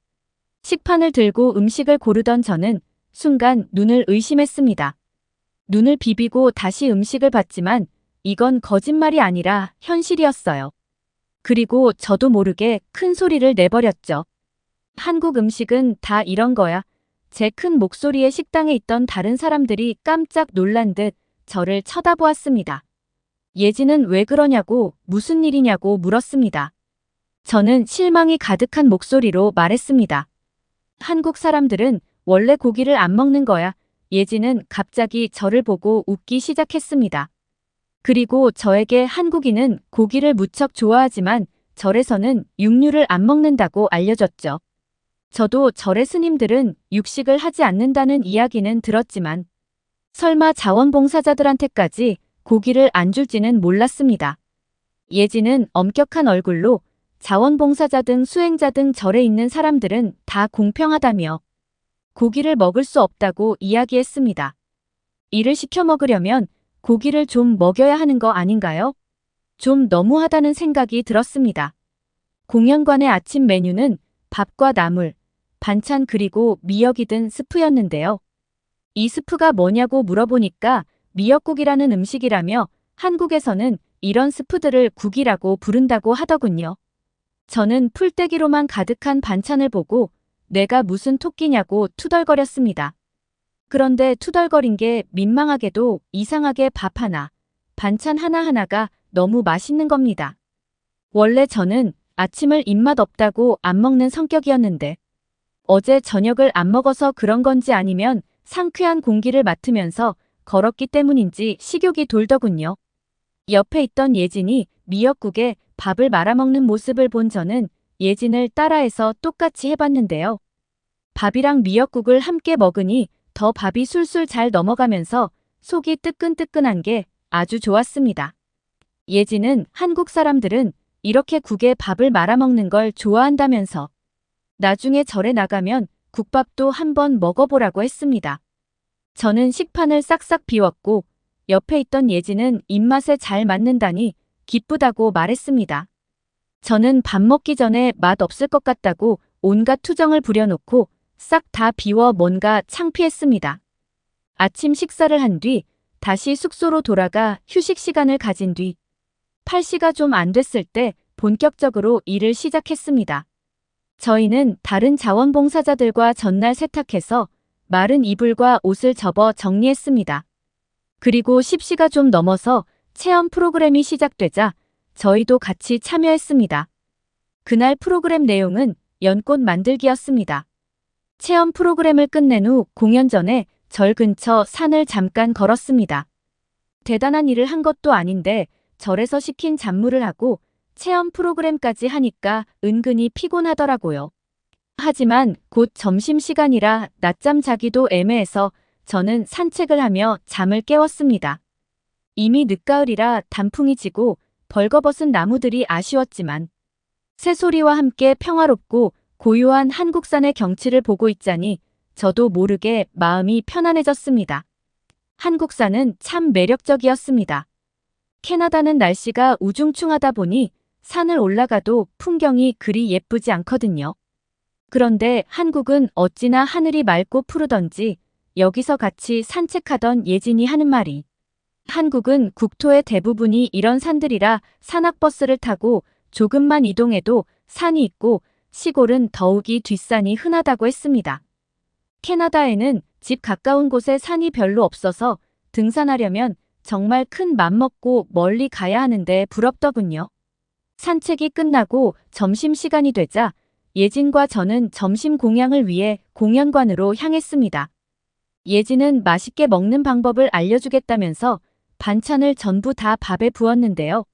Speaker 1: 식판을 들고 음식을 고르던 저는 순간 눈을 의심했습니다. 눈을 비비고 다시 음식을 봤지만 이건 거짓말이 아니라 현실이었어요. 그리고 저도 모르게 큰 소리를 내버렸죠. 한국 음식은 다 이런 거야. 제 큰 목소리에 식당에 있던 다른 사람들이 깜짝 놀란 듯 저를 쳐다보았습니다. 예진은 왜 그러냐고 무슨 일이냐고 물었습니다. 저는 실망이 가득한 목소리로 말했습니다. 한국 사람들은 원래 고기를 안 먹는 거야. 예진은 갑자기 저를 보고 웃기 시작했습니다. 그리고 저에게 한국인은 고기를 무척 좋아하지만 절에서는 육류를 안 먹는다고 알려줬죠. 저도 절의 스님들은 육식을 하지 않는다는 이야기는 들었지만 설마 자원봉사자들한테까지 고기를 안 줄지는 몰랐습니다. 예진은 엄격한 얼굴로 자원봉사자 등 수행자 등 절에 있는 사람들은 다 공평하다며 고기를 먹을 수 없다고 이야기했습니다. 이를 시켜 먹으려면 고기를 좀 먹여야 하는 거 아닌가요? 좀 너무하다는 생각이 들었습니다. 공연관의 아침 메뉴는 밥과 나물, 반찬 그리고 미역이 든 스프였는데요. 이 스프가 뭐냐고 물어보니까 미역국이라는 음식이라며 한국에서는 이런 스프들을 국이라고 부른다고 하더군요. 저는 풀떼기로만 가득한 반찬을 보고 내가 무슨 토끼냐고 투덜거렸습니다. 그런데 투덜거린 게 민망하게도 이상하게 밥 하나, 반찬 하나하나가 너무 맛있는 겁니다. 원래 저는 아침을 입맛 없다고 안 먹는 성격이었는데 어제 저녁을 안 먹어서 그런 건지 아니면 상쾌한 공기를 맡으면서 걸었기 때문인지 식욕이 돌더군요. 옆에 있던 예진이 미역국에 밥을 말아먹는 모습을 본 저는 예진을 따라해서 똑같이 해봤는데요. 밥이랑 미역국을 함께 먹으니 더 밥이 술술 잘 넘어가면서 속이 뜨끈뜨끈한 게 아주 좋았습니다. 예진은 한국 사람들은 이렇게 국에 밥을 말아먹는 걸 좋아한다면서 나중에 절에 나가면 국밥도 한번 먹어보라고 했습니다. 저는 식판을 싹싹 비웠고 옆에 있던 예진은 입맛에 잘 맞는다니 기쁘다고 말했습니다. 저는 밥 먹기 전에 맛 없을 것 같다고 온갖 투정을 부려놓고 싹 다 비워 뭔가 창피했습니다. 아침 식사를 한 뒤 다시 숙소로 돌아가 휴식 시간을 가진 뒤 8시가 좀 안 됐을 때 본격적으로 일을 시작했습니다. 저희는 다른 자원봉사자들과 전날 세탁해서 마른 이불과 옷을 접어 정리했습니다. 그리고 10시가 좀 넘어서 체험 프로그램이 시작되자 저희도 같이 참여했습니다. 그날 프로그램 내용은 연꽃 만들기였습니다. 체험 프로그램을 끝낸 후 공연 전에 절 근처 산을 잠깐 걸었습니다. 대단한 일을 한 것도 아닌데 절에서 시킨 잡무를 하고 체험 프로그램까지 하니까 은근히 피곤하더라고요. 하지만 곧 점심시간이라 낮잠 자기도 애매해서 저는 산책을 하며 잠을 깨웠습니다. 이미 늦가을이라 단풍이 지고 벌거벗은 나무들이 아쉬웠지만 새소리와 함께 평화롭고 고요한 한국산의 경치를 보고 있자니 저도 모르게 마음이 편안해졌습니다. 한국산은 참 매력적이었습니다. 캐나다는 날씨가 우중충하다 보니 산을 올라가도 풍경이 그리 예쁘지 않거든요. 그런데 한국은 어찌나 하늘이 맑고 푸르던지 여기서 같이 산책하던 예진이 하는 말이 한국은 국토의 대부분이 이런 산들이라 산악버스를 타고 조금만 이동해도 산이 있고 시골은 더욱이 뒷산이 흔하다고 했습니다. 캐나다에는 집 가까운 곳에 산이 별로 없어서 등산하려면 정말 큰 맘 먹고 멀리 가야 하는데 부럽더군요. 산책이 끝나고 점심시간이 되자 예진과 저는 점심 공양을 위해 공연관으로 향했습니다. 예진은 맛있게 먹는 방법을 알려주겠다면서 반찬을 전부 다 밥에 부었는데요.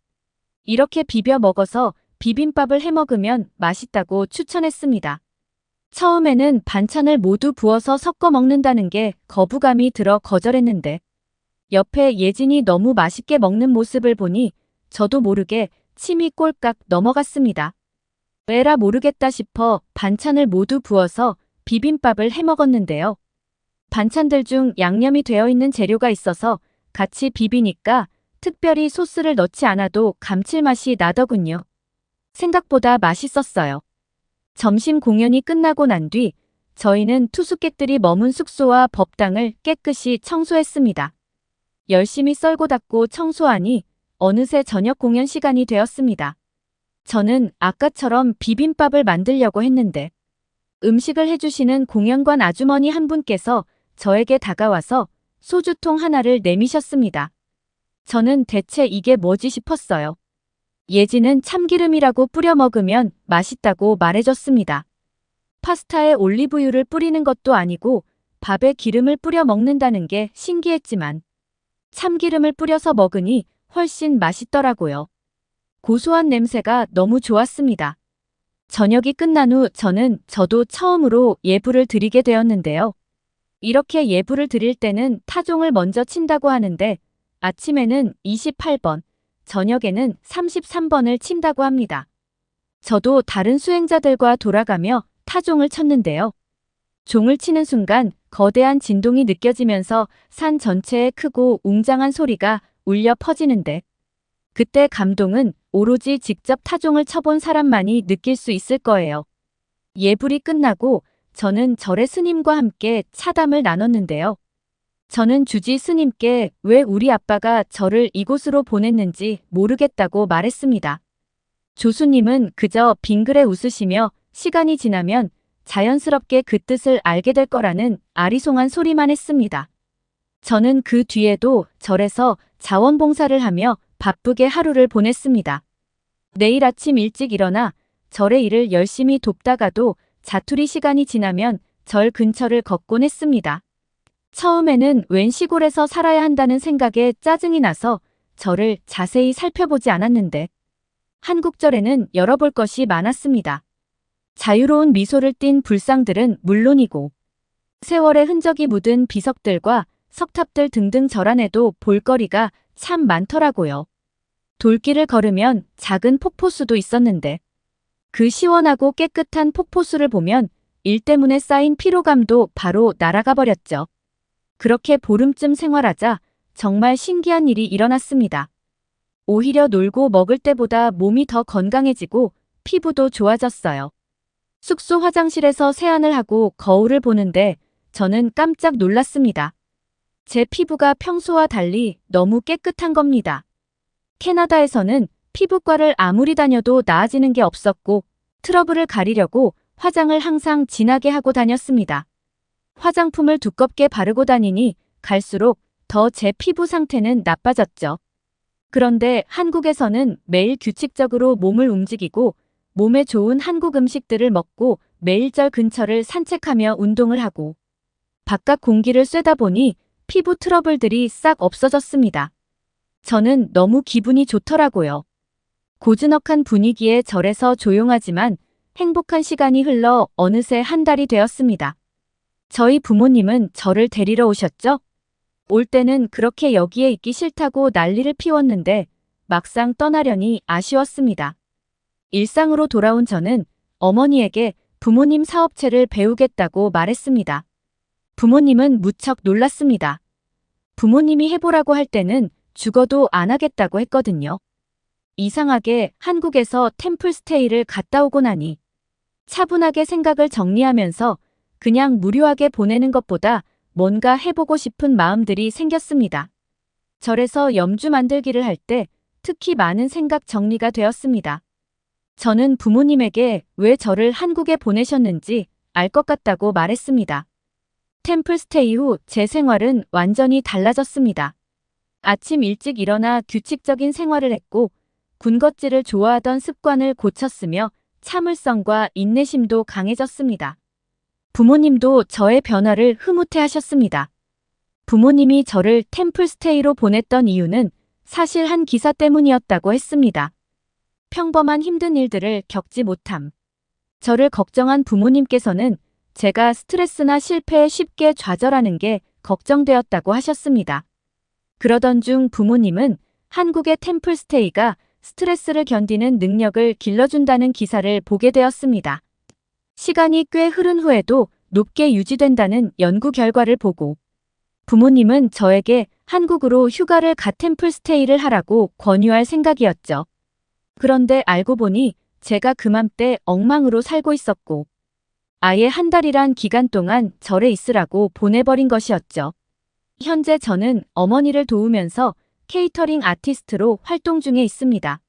Speaker 1: 이렇게 비벼 먹어서 비빔밥을 해 먹으면 맛있다고 추천했습니다. 처음에는 반찬을 모두 부어서 섞어 먹는다는 게 거부감이 들어 거절했는데 옆에 예진이 너무 맛있게 먹는 모습을 보니 저도 모르게 침이 꼴깍 넘어갔습니다. 왜라 모르겠다 싶어 반찬을 모두 부어서 비빔밥을 해 먹었는데요. 반찬들 중 양념이 되어 있는 재료가 있어서 같이 비비니까 특별히 소스를 넣지 않아도 감칠맛이 나더군요. 생각보다 맛있었어요. 점심 공연이 끝나고 난 뒤 저희는 투숙객들이 머문 숙소와 법당을 깨끗이 청소했습니다. 열심히 썰고 닦고 청소하니 어느새 저녁 공연 시간이 되었습니다. 저는 아까처럼 비빔밥을 만들려고 했는데 음식을 해주시는 공연관 아주머니 한 분께서 저에게 다가와서 소주통 하나를 내미셨습니다. 저는 대체 이게 뭐지 싶었어요. 예지는 참기름이라고 뿌려 먹으면 맛있다고 말해줬습니다. 파스타에 올리브유를 뿌리는 것도 아니고 밥에 기름을 뿌려 먹는다는 게 신기했지만 참기름을 뿌려서 먹으니 훨씬 맛있더라고요. 고소한 냄새가 너무 좋았습니다. 저녁이 끝난 후 저도 처음으로 예불을 드리게 되었는데요. 이렇게 예불을 드릴 때는 타종을 먼저 친다고 하는데 아침에는 28번, 저녁에는 33번을 친다고 합니다. 저도 다른 수행자들과 돌아가며 타종을 쳤는데요. 종을 치는 순간 거대한 진동이 느껴지면서 산 전체에 크고 웅장한 소리가 울려 퍼지는데 그때 감동은 오로지 직접 타종을 쳐본 사람만이 느낄 수 있을 거예요. 예불이 끝나고 저는 절의 스님과 함께 차담을 나눴는데요. 저는 주지 스님께 왜 우리 아빠가 저를 이곳으로 보냈는지 모르겠다고 말했습니다. 조수님은 그저 빙그레 웃으시며 시간이 지나면 자연스럽게 그 뜻을 알게 될 거라는 아리송한 소리만 했습니다. 저는 그 뒤에도 절에서 자원봉사를 하며 바쁘게 하루를 보냈습니다. 내일 아침 일찍 일어나 절의 일을 열심히 돕다가도 자투리 시간이 지나면 절 근처를 걷곤 했습니다. 처음에는 웬 시골에서 살아야 한다는 생각에 짜증이 나서 절을 자세히 살펴보지 않았는데 한국절에는 열어볼 것이 많았습니다. 자유로운 미소를 띤 불상들은 물론이고 세월의 흔적이 묻은 비석들과 석탑들 등등 절 안에도 볼거리가 참 많더라고요. 돌길을 걸으면 작은 폭포수도 있었는데 그 시원하고 깨끗한 폭포수를 보면 일 때문에 쌓인 피로감도 바로 날아가 버렸죠. 그렇게 보름쯤 생활하자 정말 신기한 일이 일어났습니다. 오히려 놀고 먹을 때보다 몸이 더 건강해지고 피부도 좋아졌어요. 숙소 화장실에서 세안을 하고 거울을 보는데 저는 깜짝 놀랐습니다. 제 피부가 평소와 달리 너무 깨끗한 겁니다. 캐나다에서는 피부과를 아무리 다녀도 나아지는 게 없었고 트러블을 가리려고 화장을 항상 진하게 하고 다녔습니다. 화장품을 두껍게 바르고 다니니 갈수록 더 제 피부 상태는 나빠졌죠. 그런데 한국에서는 매일 규칙적으로 몸을 움직이고 몸에 좋은 한국 음식들을 먹고 매일 절 근처를 산책하며 운동을 하고 바깥 공기를 쐬다 보니 피부 트러블들이 싹 없어졌습니다. 저는 너무 기분이 좋더라고요. 고즈넉한 분위기의 절에서 조용하지만 행복한 시간이 흘러 어느새 한 달이 되었습니다. 저희 부모님은 저를 데리러 오셨죠? 올 때는 그렇게 여기에 있기 싫다고 난리를 피웠는데 막상 떠나려니 아쉬웠습니다. 일상으로 돌아온 저는 어머니에게 부모님 사업체를 배우겠다고 말했습니다. 부모님은 무척 놀랐습니다. 부모님이 해보라고 할 때는 죽어도 안 하겠다고 했거든요. 이상하게 한국에서 템플스테이를 갔다 오고 나니 차분하게 생각을 정리하면서 그냥 무료하게 보내는 것보다 뭔가 해보고 싶은 마음들이 생겼습니다. 절에서 염주 만들기를 할 때 특히 많은 생각 정리가 되었습니다. 저는 부모님에게 왜 저를 한국에 보내셨는지 알 것 같다고 말했습니다. 템플스테이 후 제 생활은 완전히 달라졌습니다. 아침 일찍 일어나 규칙적인 생활을 했고 군것질을 좋아하던 습관을 고쳤으며 참을성과 인내심도 강해졌습니다. 부모님도 저의 변화를 흐뭇해하셨습니다. 부모님이 저를 템플스테이로 보냈던 이유는 사실 한 기사 때문이었다고 했습니다. 평범한 힘든 일들을 겪지 못함. 저를 걱정한 부모님께서는 제가 스트레스나 실패에 쉽게 좌절하는 게 걱정되었다고 하셨습니다. 그러던 중 부모님은 한국의 템플스테이가 스트레스를 견디는 능력을 길러준다는 기사를 보게 되었습니다. 시간이 꽤 흐른 후에도 높게 유지된다는 연구 결과를 보고 부모님은 저에게 한국으로 휴가를 가 템플스테이를 하라고 권유할 생각이었죠. 그런데 알고 보니 제가 그맘때 엉망으로 살고 있었고 아예 한 달이란 기간 동안 절에 있으라고 보내버린 것이었죠. 현재 저는 어머니를 도우면서 케이터링 아티스트로 활동 중에 있습니다.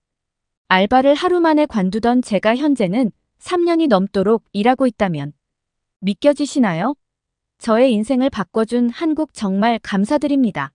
Speaker 1: 알바를 하루 만에 관두던 제가 현재는 3년이 넘도록 일하고 있다면 믿겨지시나요? 저의 인생을 바꿔준 한국 정말 감사드립니다.